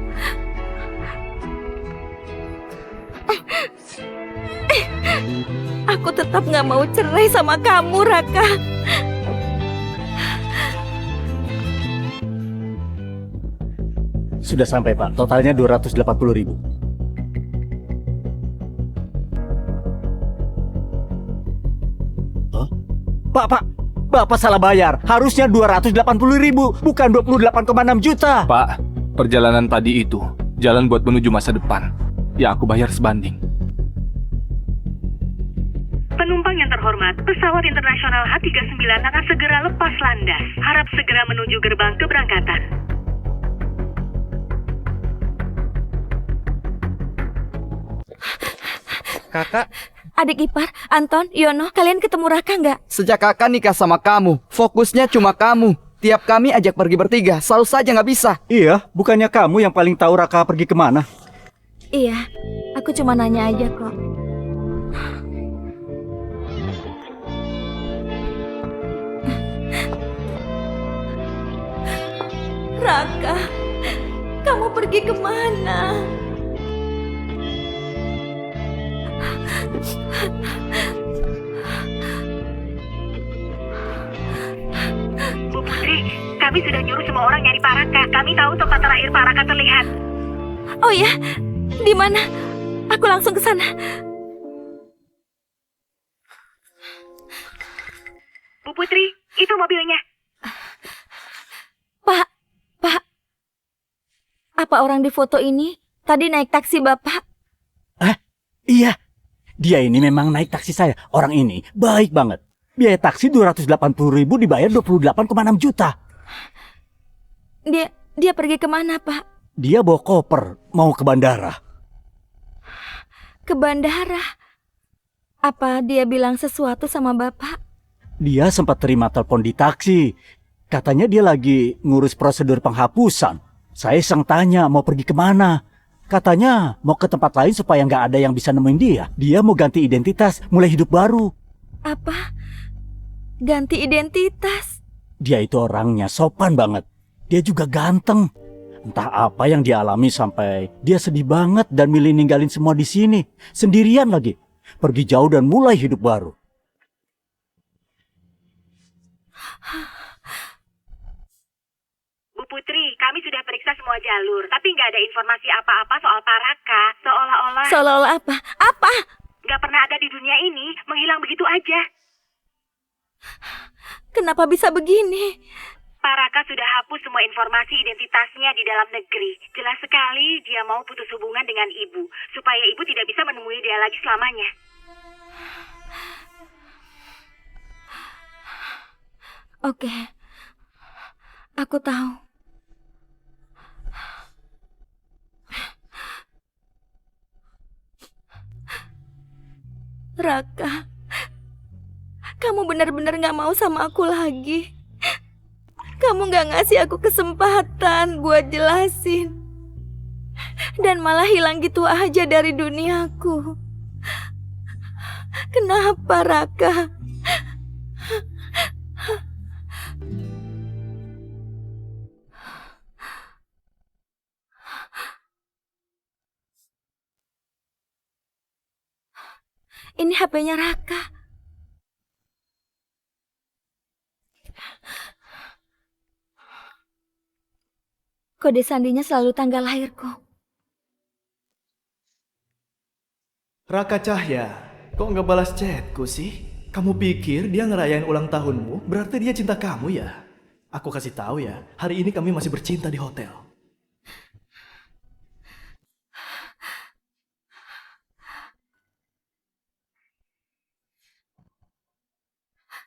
Aku tetap nggak mau cerai sama kamu, Raka. Sudah sampai, Pak. Totalnya 280.000. Pak, Bapak salah bayar. Harusnya 280.000, bukan 28,6 juta. Pak, perjalanan tadi itu jalan buat menuju masa depan. Ya aku bayar sebanding. Penumpang yang terhormat, pesawat internasional H39 akan segera lepas landas. Harap segera menuju gerbang keberangkatan. Kakak, Adik ipar, Anton, Yono, kalian ketemu Raka nggak? sejak kakak nikah sama kamu, fokusnya cuma kamu. Tiap kami ajak pergi bertiga, selalu saja nggak bisa. Iya, bukannya kamu yang paling tahu Raka pergi kemana? Iya, aku cuma nanya aja kok. Raka, kamu pergi kemana? Bu Putri, kami sudah nyuruh semua orang nyari Pak Raka. Kami tahu tempat terakhir Pak Raka terlihat. Oh ya, di mana? Aku langsung ke sana. Bu Putri, itu mobilnya. Pak, apa orang di foto ini tadi naik taksi Bapak? Iya, dia ini memang naik taksi saya. Orang ini baik banget. Biaya taksi 280.000 dibayar 28,6 juta. Dia pergi kemana, Pak? Dia bawa koper, mau ke bandara. Ke bandara? Apa dia bilang sesuatu sama Bapak? Dia sempat terima telepon di taksi. Katanya dia lagi ngurus prosedur penghapusan. Saya iseng tanya mau pergi kemana. Katanya mau ke tempat lain supaya nggak ada yang bisa nemuin dia. Dia mau ganti identitas, mulai hidup baru. Apa? Ganti identitas? Dia itu orangnya sopan banget. Dia juga ganteng. Entah apa yang dia alami sampai dia sedih banget dan milih ninggalin semua di sini. Sendirian lagi. Pergi jauh dan mulai hidup baru. Bu Putri, kami sudah periksa semua jalur, tapi nggak ada informasi apa-apa soal Pak Raka. Seolah-olah... Seolah-olah apa? Apa? Nggak pernah ada di dunia ini, menghilang begitu aja. Kenapa bisa begini? Pak Raka sudah hapus semua informasi identitasnya di dalam negeri. Jelas sekali dia mau putus hubungan dengan ibu, supaya ibu tidak bisa menemui dia lagi selamanya. Oke, aku tahu. Raka, kamu benar-benar gak mau sama aku lagi. Kamu gak ngasih aku kesempatan buat jelasin. Dan malah hilang gitu aja dari duniaku. Kenapa, Raka? Ini HP-nya Raka. Kode sandinya selalu tanggal lahirku. Raka Cahya, kok nggak balas chatku sih? Kamu pikir dia ngerayain ulang tahunmu? Berarti dia cinta kamu ya? Aku kasih tahu ya, hari ini kami masih bercinta di hotel.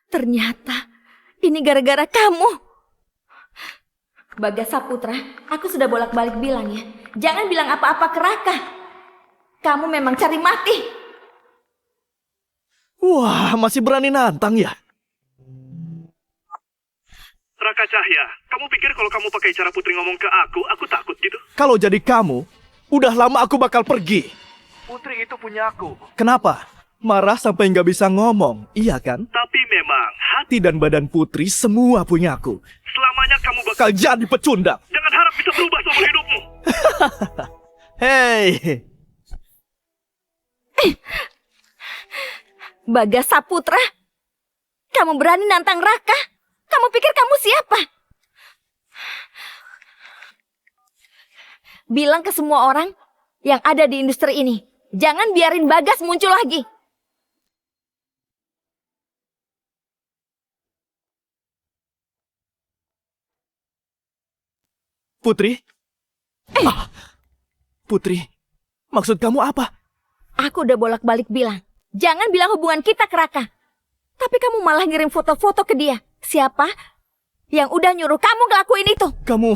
Ternyata ini gara-gara kamu. Bagas Saputra, aku sudah bolak-balik bilang ya. Jangan bilang apa-apa ke Raka. Kamu memang cari mati. Wah, masih berani nantang ya? Raka Cahya, kamu pikir kalau kamu pakai cara Putri ngomong ke aku takut gitu? Kalau jadi kamu, udah lama aku bakal pergi. Putri itu punya aku. Kenapa? Marah sampai nggak bisa ngomong, iya kan? Tapi memang Hati dan badan Putri semua punya aku. selamanya kamu Bakal jadi pecundang. Jangan harap bisa berubah seumur hidupmu. Hei, Bagas Saputra, kamu berani nantang Raka? Kamu pikir kamu siapa? Bilang ke semua orang yang ada di industri ini, jangan biarin Bagas muncul lagi. Putri? Putri, maksud kamu apa? Aku udah bolak-balik bilang, jangan bilang hubungan kita ke Raka. Tapi kamu malah ngirim foto-foto ke dia. Siapa yang udah nyuruh kamu ngelakuin itu? Kamu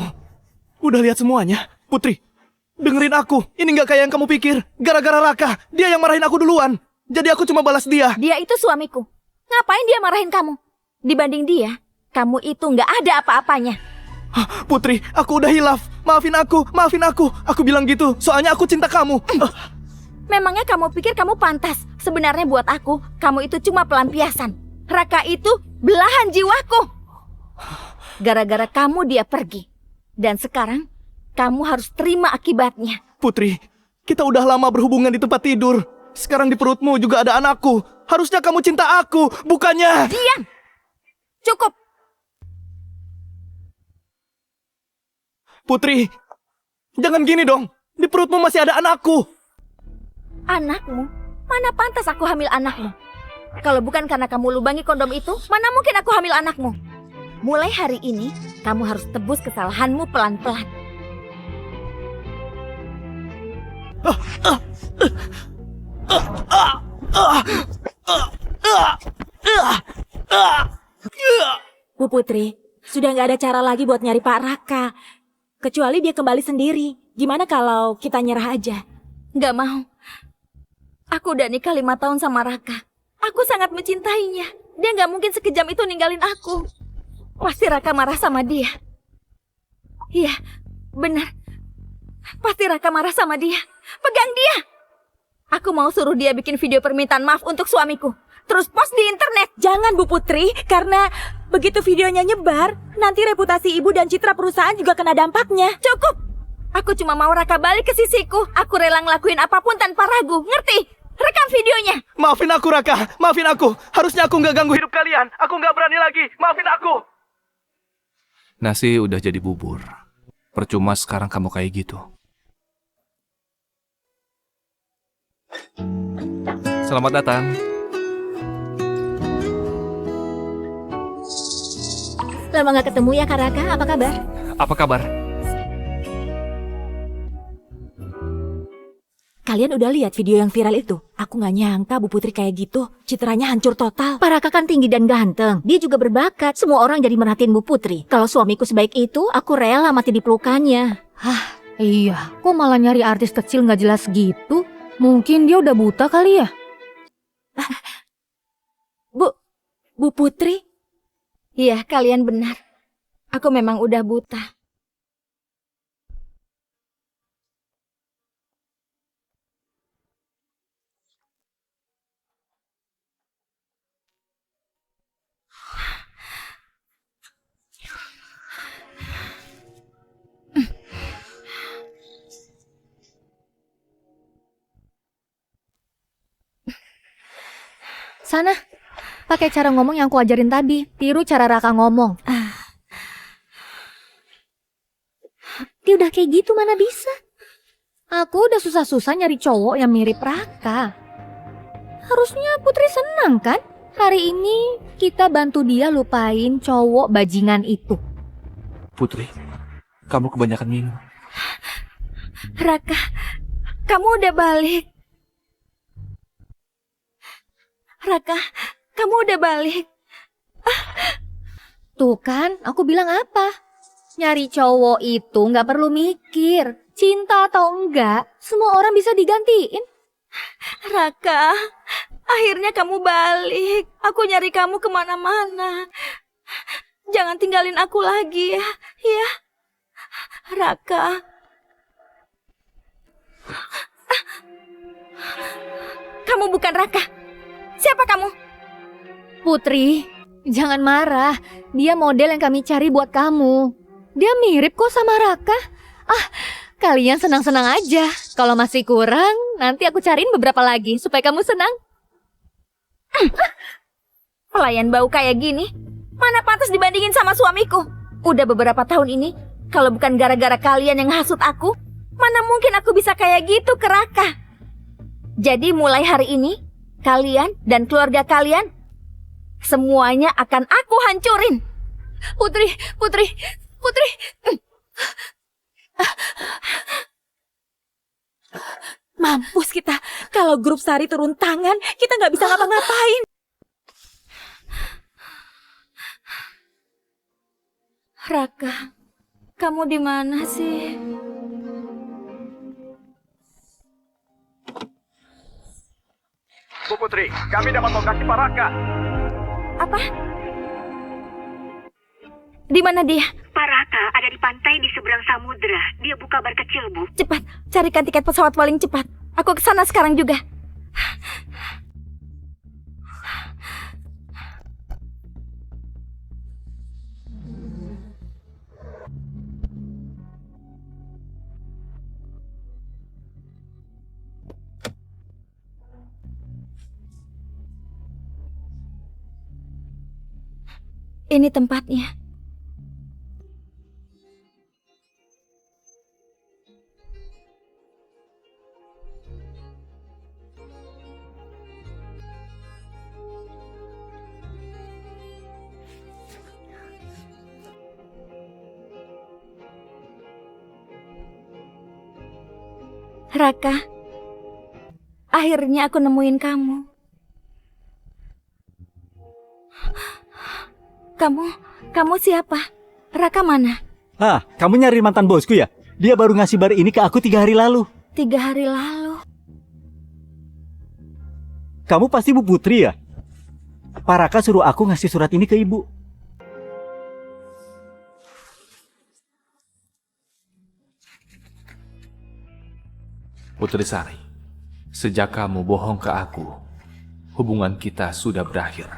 udah lihat semuanya? Putri, dengerin aku. Ini nggak kayak yang kamu pikir. Gara-gara Raka, dia yang marahin aku duluan. Jadi aku cuma balas dia. Dia itu suamiku. Ngapain dia marahin kamu? Dibanding dia, kamu itu nggak ada apa-apanya. Putri, aku udah hilaf. Maafin aku, maafin aku. Aku bilang gitu, soalnya aku cinta kamu. Memangnya kamu pikir kamu pantas? Sebenarnya buat aku, kamu itu cuma pelampiasan. Raka itu belahan jiwaku. Gara-gara kamu dia pergi. Dan sekarang, kamu harus terima akibatnya. Putri, kita udah lama berhubungan di tempat tidur. Sekarang di perutmu juga ada anakku. Harusnya kamu cinta aku, bukannya... Diam! Cukup! Putri, jangan gini dong. Di perutmu masih ada anakku. Anakmu? Mana pantas aku hamil anakmu? Kalau bukan karena kamu lubangi kondom itu, mana mungkin aku hamil anakmu? Mulai hari ini, kamu harus tebus kesalahanmu pelan-pelan. Bu Putri, sudah nggak ada cara lagi buat nyari Pak Raka. Kecuali dia kembali sendiri. Gimana kalau kita nyerah aja? Nggak mau. Aku udah nikah 5 tahun sama Raka. Aku sangat mencintainya. Dia nggak mungkin sekejam itu ninggalin aku. Pasti Raka marah sama dia. Iya, benar. Pasti Raka marah sama dia. Pegang dia. Aku mau suruh dia bikin video permintaan maaf untuk suamiku. Terus post di internet. Jangan Bu Putri, karena begitu videonya nyebar, nanti reputasi ibu dan citra perusahaan juga kena dampaknya. Cukup. Aku cuma mau Raka balik ke sisiku. Aku rela ngelakuin apapun tanpa ragu. Ngerti? Rekam videonya. Maafin aku, Raka. Maafin aku. Harusnya aku nggak ganggu hidup kalian. Aku nggak berani lagi. Maafin aku. Nasi udah jadi bubur. Percuma sekarang kamu kayak gitu. Selamat datang. Lama nggak ketemu ya Kak Raka, apa kabar? Apa kabar? Kalian udah lihat video yang viral itu? Aku nggak nyangka Bu Putri kayak gitu. Citranya hancur total. Pak Raka kan tinggi dan ganteng. Dia juga berbakat. Semua orang jadi merhatiin Bu Putri. Kalau suamiku sebaik itu, aku rela mati di pelukannya. Hah, iya. Kok malah nyari artis kecil nggak jelas gitu? Mungkin dia udah buta kali ya? Bu Putri? Iya, kalian benar. Aku memang udah buta. Sana, pakai cara ngomong yang aku ajarin tadi. Tiru cara Raka ngomong. Dia udah kayak gitu mana bisa? Aku udah susah-susah nyari cowok yang mirip Raka. Harusnya Putri senang kan? Hari ini kita bantu dia lupain cowok bajingan itu. Putri, kamu kebanyakan minum. Raka, kamu udah balik. Raka, kamu udah balik. Tuh kan, aku bilang apa? Nyari cowok itu nggak perlu mikir. Cinta atau enggak, semua orang bisa digantiin. Raka, akhirnya kamu balik. Aku nyari kamu kemana-mana. Jangan tinggalin aku lagi ya. Ya, Raka. Kamu bukan Raka. Siapa kamu? Putri, jangan marah. Dia model yang kami cari buat kamu. Dia mirip kok sama Raka. Kalian senang-senang aja. Kalau masih kurang, nanti aku cariin beberapa lagi supaya kamu senang. Pelayan bau kayak gini, mana pantas dibandingin sama suamiku. Udah beberapa tahun ini, kalau bukan gara-gara kalian yang hasut aku, mana mungkin aku bisa kayak gitu ke Raka. Jadi mulai hari ini, kalian dan keluarga kalian, semuanya akan aku hancurin. Putri. Mampus kita. Kalau grup Sari turun tangan, kita nggak bisa ngapa-ngapain. Raka, kamu di mana sih? Bu Putri, kami dapat lokasi Pak Raka. Apa? Di mana dia? Pak Raka ada di pantai di seberang samudera. Dia buka bar kecil, Bu. Cepat, carikan tiket pesawat paling cepat. Aku ke sana sekarang juga. Ini tempatnya. Raka, akhirnya aku nemuin kamu. Kamu siapa? Raka mana? Kamu nyari mantan bosku ya? Dia baru ngasih bar ini ke aku 3 hari lalu. 3 hari lalu? Kamu pasti Bu Putri ya? Pak Raka suruh aku ngasih surat ini ke ibu. Putri Sari, sejak kamu bohong ke aku, hubungan kita sudah berakhir.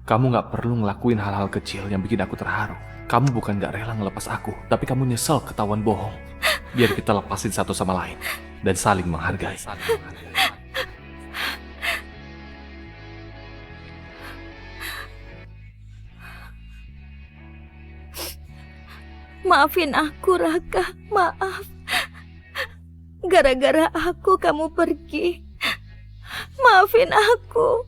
Kamu gak perlu ngelakuin hal-hal kecil yang bikin aku terharu. Kamu bukan gak rela ngelepas aku, tapi kamu nyesel ketahuan bohong. Biar kita lepasin satu sama lain dan saling menghargai. Maafin aku, Raka. Maaf. Gara-gara aku kamu pergi. Maafin aku.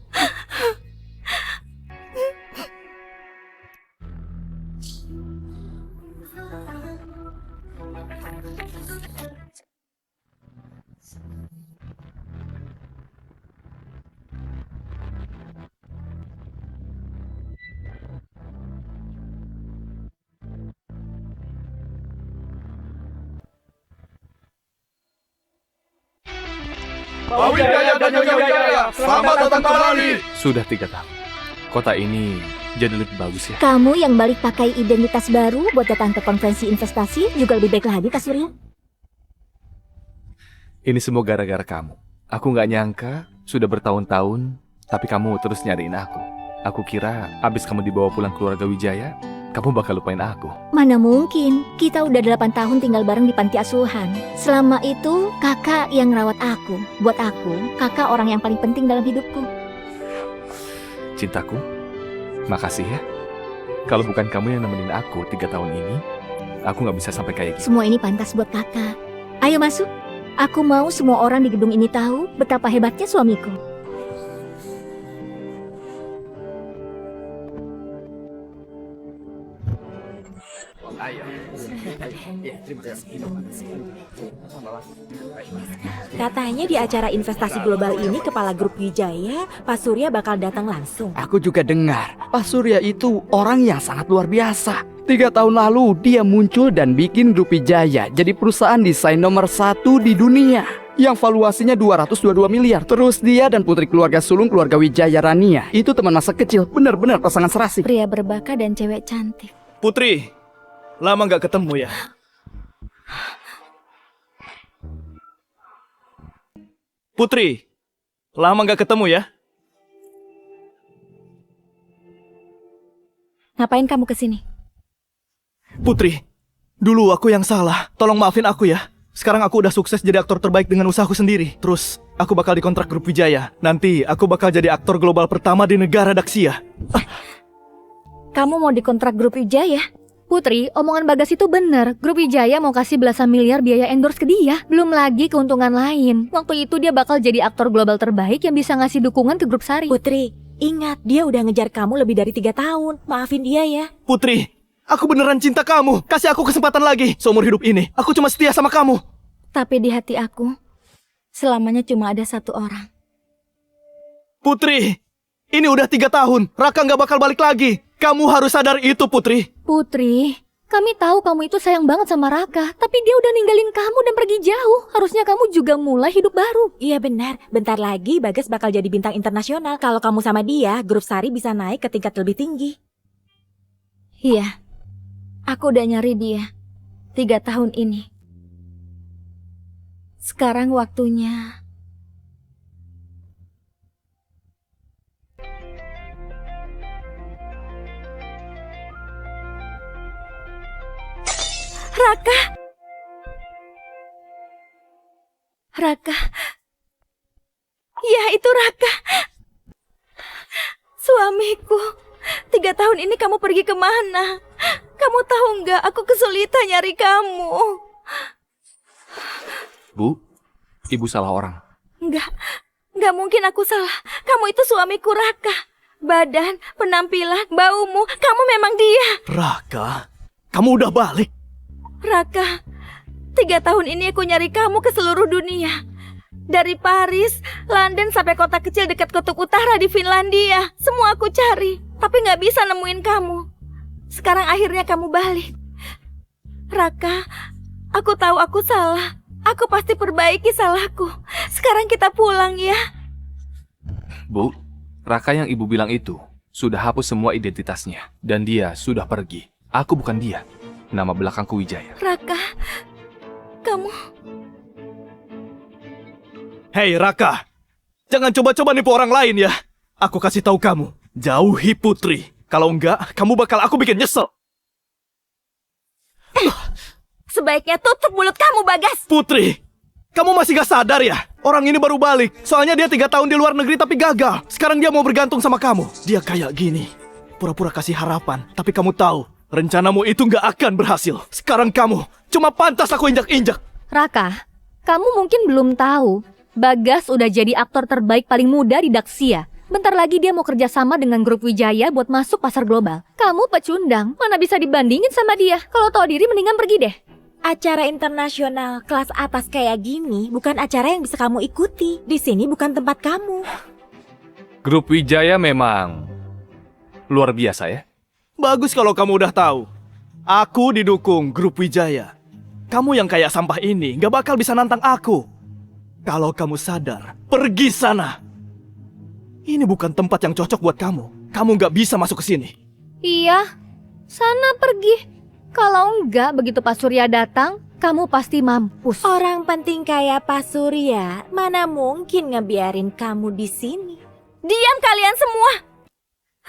Pak Wijaya dan Nyonya Wijaya, selamat datang kembali. Sudah 3 tahun. Kota ini jadi lebih bagus ya. Kamu yang balik pakai identitas baru buat datang ke konferensi investasi juga lebih baik lagi, Kak Surya. Ini semua gara-gara kamu. Aku nggak nyangka sudah bertahun-tahun, tapi kamu terus nyariin aku. Aku kira abis kamu dibawa pulang keluarga Wijaya, kamu bakal lupain aku. Mana mungkin, kita udah 8 tahun tinggal bareng di panti asuhan. Selama itu, kakak yang ngerawat aku. Buat aku, kakak orang yang paling penting dalam hidupku. Cintaku, makasih ya. Kalau bukan kamu yang nemenin aku 3 tahun ini, aku nggak bisa sampai kayak gini. Semua ini pantas buat kakak. Ayo masuk. Aku mau semua orang di gedung ini tahu betapa hebatnya suamiku. Katanya di acara investasi global ini Kepala Grup Wijaya, Pak Surya bakal datang langsung. Aku juga dengar, Pak Surya itu orang yang sangat luar biasa. 3 tahun lalu dia muncul dan bikin Grup Wijaya jadi perusahaan desain nomor 1 di dunia yang valuasinya 222 miliar. Terus dia dan putri keluarga sulung keluarga Wijaya Rania itu teman masa kecil, benar-benar pasangan serasi. Pria berbakat dan cewek cantik. Putri, lama nggak ketemu ya? Putri, lama nggak ketemu ya? Ngapain kamu kesini? Putri, dulu aku yang salah. Tolong maafin aku ya. Sekarang aku udah sukses jadi aktor terbaik dengan usahaku sendiri. Terus, aku bakal dikontrak Grup Wijaya. Nanti, aku bakal jadi aktor global pertama di negara Daxia. Kamu mau dikontrak Grup Wijaya? Putri, omongan Bagas itu bener. Grup Wijaya mau kasih belasan miliar biaya endorse ke dia. Belum lagi keuntungan lain. Waktu itu dia bakal jadi aktor global terbaik yang bisa ngasih dukungan ke Grup Sari. Putri, ingat dia udah ngejar kamu lebih dari 3 tahun. Maafin dia ya. Putri, aku beneran cinta kamu. Kasih aku kesempatan lagi. Seumur hidup ini, aku cuma setia sama kamu. Tapi di hati aku, selamanya cuma ada 1 orang. Putri, ini udah 3 tahun. Raka nggak bakal balik lagi. Kamu harus sadar itu, Putri. Putri, kami tahu kamu itu sayang banget sama Raka, tapi dia udah ninggalin kamu dan pergi jauh. Harusnya kamu juga mulai hidup baru. Iya benar, bentar lagi Bagas bakal jadi bintang internasional. Kalau kamu sama dia, Grup Sari bisa naik ke tingkat lebih tinggi. Iya, aku udah nyari dia 3 tahun ini. Sekarang waktunya. Raka. Raka. Ya, itu Raka. Suamiku. 3 tahun ini kamu pergi kemana? Kamu tahu nggak, aku kesulitan nyari kamu. Bu, ibu salah orang. Nggak mungkin aku salah. Kamu itu suamiku, Raka. Badan, penampilan, baumu, kamu memang dia. Raka, kamu udah balik? Raka, 3 tahun ini aku nyari kamu ke seluruh dunia. Dari Paris, London sampai kota kecil dekat kutub utara di Finlandia. Semua aku cari, tapi nggak bisa nemuin kamu. Sekarang akhirnya kamu balik. Raka, aku tahu aku salah. Aku pasti perbaiki salahku. Sekarang kita pulang ya. Bu, Raka yang ibu bilang itu sudah hapus semua identitasnya. Dan dia sudah pergi. Aku bukan dia. Nama belakangku Wijaya. Raka, kamu... Hei Raka, jangan coba-coba nipu orang lain ya. Aku kasih tahu kamu, jauhi Putri. Kalau enggak, kamu bakal aku bikin nyesel. Sebaiknya tutup mulut kamu, Bagas. Putri, kamu masih gak sadar ya? Orang ini baru balik. Soalnya dia 3 tahun di luar negeri tapi gagal. Sekarang dia mau bergantung sama kamu. Dia kayak gini, pura-pura kasih harapan. Tapi kamu tahu, Rencanamu itu nggak akan berhasil. Sekarang kamu cuma pantas aku injak-injak. Raka, kamu mungkin belum tahu, Bagas udah jadi aktor terbaik paling muda di Daxia. Bentar lagi dia mau kerjasama dengan grup Wijaya buat masuk pasar global. Kamu pecundang, mana bisa dibandingin sama dia. Kalau tahu diri mendingan pergi deh. Acara internasional kelas atas kayak gini bukan acara yang bisa kamu ikuti. Di sini bukan tempat kamu. Grup Wijaya memang luar biasa ya. Bagus kalau kamu udah tahu. Aku didukung grup Wijaya. Kamu yang kayak sampah ini nggak bakal bisa nantang aku. Kalau kamu sadar, pergi sana. Ini bukan tempat yang cocok buat kamu. Kamu nggak bisa masuk ke sini. Iya, sana pergi. Kalau enggak, begitu Pak Surya datang, kamu pasti mampus. Orang penting kayak Pak Surya, mana mungkin ngebiarin kamu di sini. Diam kalian semua.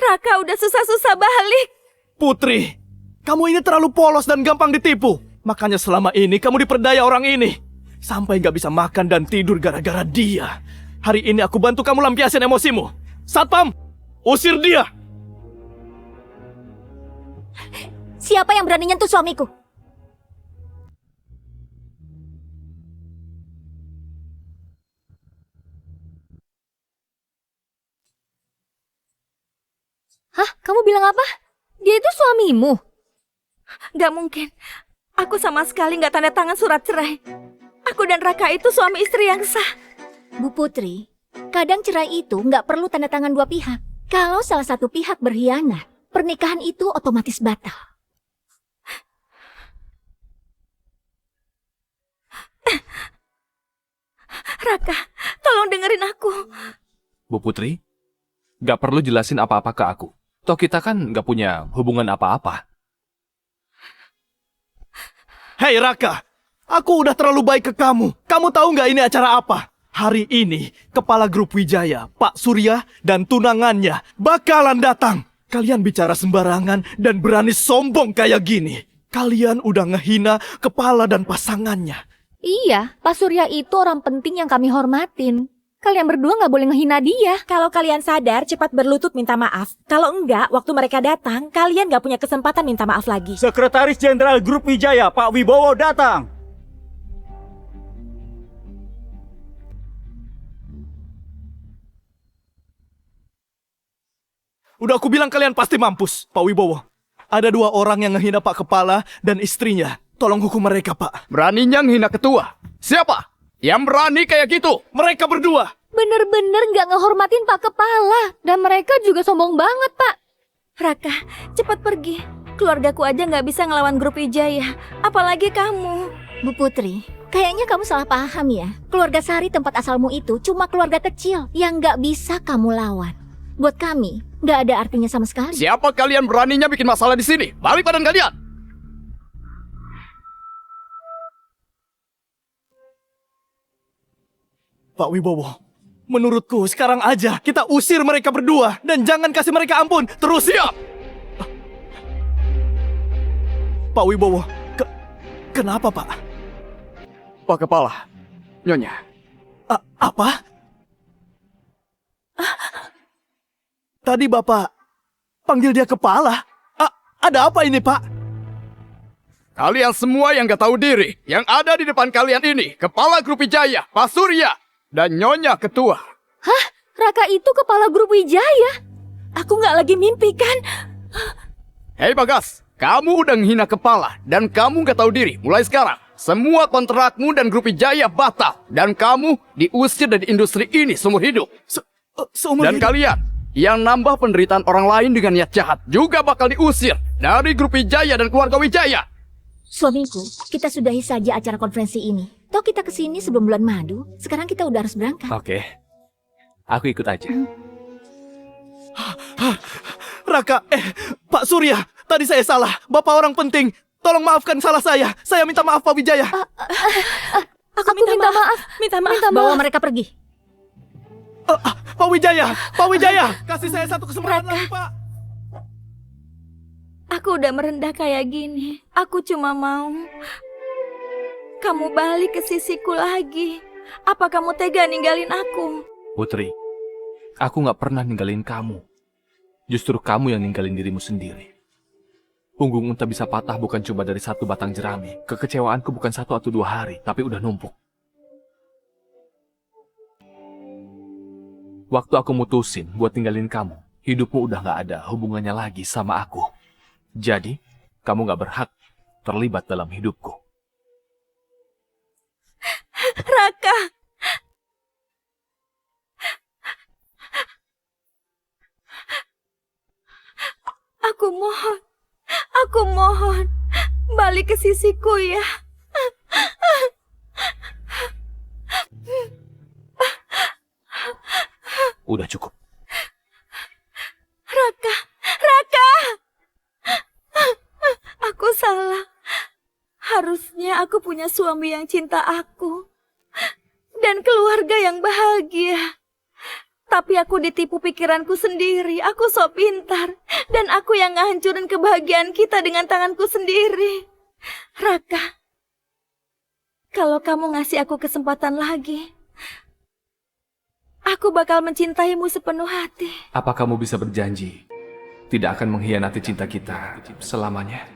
Raka udah susah-susah balik. Putri, kamu ini terlalu polos dan gampang ditipu. Makanya selama ini kamu diperdaya orang ini. Sampai nggak bisa makan dan tidur gara-gara dia. Hari ini aku bantu kamu lampiasin emosimu. Satpam, usir dia. Siapa yang berani nyentuh suamiku? Hah? Kamu bilang apa? Dia itu suamimu? Gak mungkin. Aku sama sekali gak tanda tangan surat cerai. Aku dan Raka itu suami istri yang sah. Bu Putri, kadang cerai itu nggak perlu tanda tangan dua pihak. Kalau salah satu pihak berkhianat, pernikahan itu otomatis batal. Raka, tolong dengerin aku. Bu Putri, gak perlu jelasin apa-apa ke aku. Toh kita kan gak punya hubungan apa-apa. Hei Raka, aku udah terlalu baik ke kamu. Kamu tahu nggak ini acara apa? Hari ini, kepala grup Wijaya, Pak Surya, dan tunangannya bakalan datang. Kalian bicara sembarangan dan berani sombong kayak gini. Kalian udah ngehina kepala dan pasangannya. Iya, Pak Surya itu orang penting yang kami hormatin. Kalian berdua nggak boleh ngehina dia. Kalau kalian sadar, cepat berlutut minta maaf. Kalau enggak, waktu mereka datang, kalian nggak punya kesempatan minta maaf lagi. Sekretaris Jenderal Grup Wijaya, Pak Wibowo datang. Udah aku bilang kalian pasti mampus, Pak Wibowo. Ada dua orang yang ngehina Pak Kepala dan istrinya. Tolong hukum mereka, Pak. Beraninya ngehina ketua. Siapa yang berani kayak gitu? Mereka berdua. Bener-bener nggak ngehormatin Pak Kepala. Dan mereka juga sombong banget, Pak. Raka, cepat pergi. Keluargaku aja nggak bisa ngelawan grup Wijaya. Apalagi kamu. Bu Putri, kayaknya kamu salah paham ya. Keluarga Sari tempat asalmu itu cuma keluarga kecil yang nggak bisa kamu lawan. Buat kami, nggak ada artinya sama sekali. Siapa kalian beraninya bikin masalah di sini? Balik badan kalian! Pak Wibowo, menurutku sekarang aja kita usir mereka berdua. Dan jangan kasih mereka ampun. Terus siap! Pak Wibowo, kenapa Pak? Pak Kepala, Nyonya. Apa? Tadi Bapak panggil dia kepala. Ada apa ini, Pak? Kalian semua yang gak tahu diri, yang ada di depan kalian ini, Kepala Grup Wijaya, Pak Surya, dan Nyonya Ketua. Hah? Raka itu kepala grup Wijaya? Aku nggak lagi mimpi kan? Hei Bagas, kamu udah ngehina kepala, dan kamu gak tahu diri. Mulai sekarang, semua kontrakmu dan Grup Wijaya batal, dan kamu diusir dari industri ini seumur hidup. Dan kalian yang nambah penderitaan orang lain dengan niat jahat juga bakal diusir dari Grup Wijaya dan keluarga Wijaya. Suamiku, kita sudahi saja acara konferensi ini. Toh kita kesini sebelum bulan madu, sekarang kita udah harus berangkat. Oke, aku ikut aja. Raka, Pak Surya, tadi saya salah. Bapak orang penting. Tolong maafkan salah saya. Saya minta maaf Pak Wijaya. Aku minta maaf. Minta maaf. Bawa mereka pergi. Pak Wijaya, kasih saya satu kesempatan lagi, Pak. Aku udah merendah kayak gini. Aku cuma mau kamu balik ke sisiku lagi. Apa kamu tega ninggalin aku? Putri, aku gak pernah ninggalin kamu. Justru kamu yang ninggalin dirimu sendiri. Punggung unta bisa patah bukan cuma dari satu batang jerami. Kekecewaanku bukan 1 atau 2 hari, tapi udah numpuk. Waktu aku mutusin buat tinggalin kamu, hidupmu udah gak ada hubungannya lagi sama aku. Jadi, kamu gak berhak terlibat dalam hidupku. Raka! Aku mohon, balik ke sisiku ya. Udah cukup. Raka! Aku salah. Harusnya aku punya suami yang cinta aku. Dan keluarga yang bahagia. Tapi aku ditipu pikiranku sendiri. Aku sok pintar. Dan aku yang ngehancurin kebahagiaan kita dengan tanganku sendiri. Raka, kalau kamu ngasih aku kesempatan lagi, aku bakal mencintaimu sepenuh hati. Apa kamu bisa berjanji tidak akan mengkhianati cinta kita selamanya?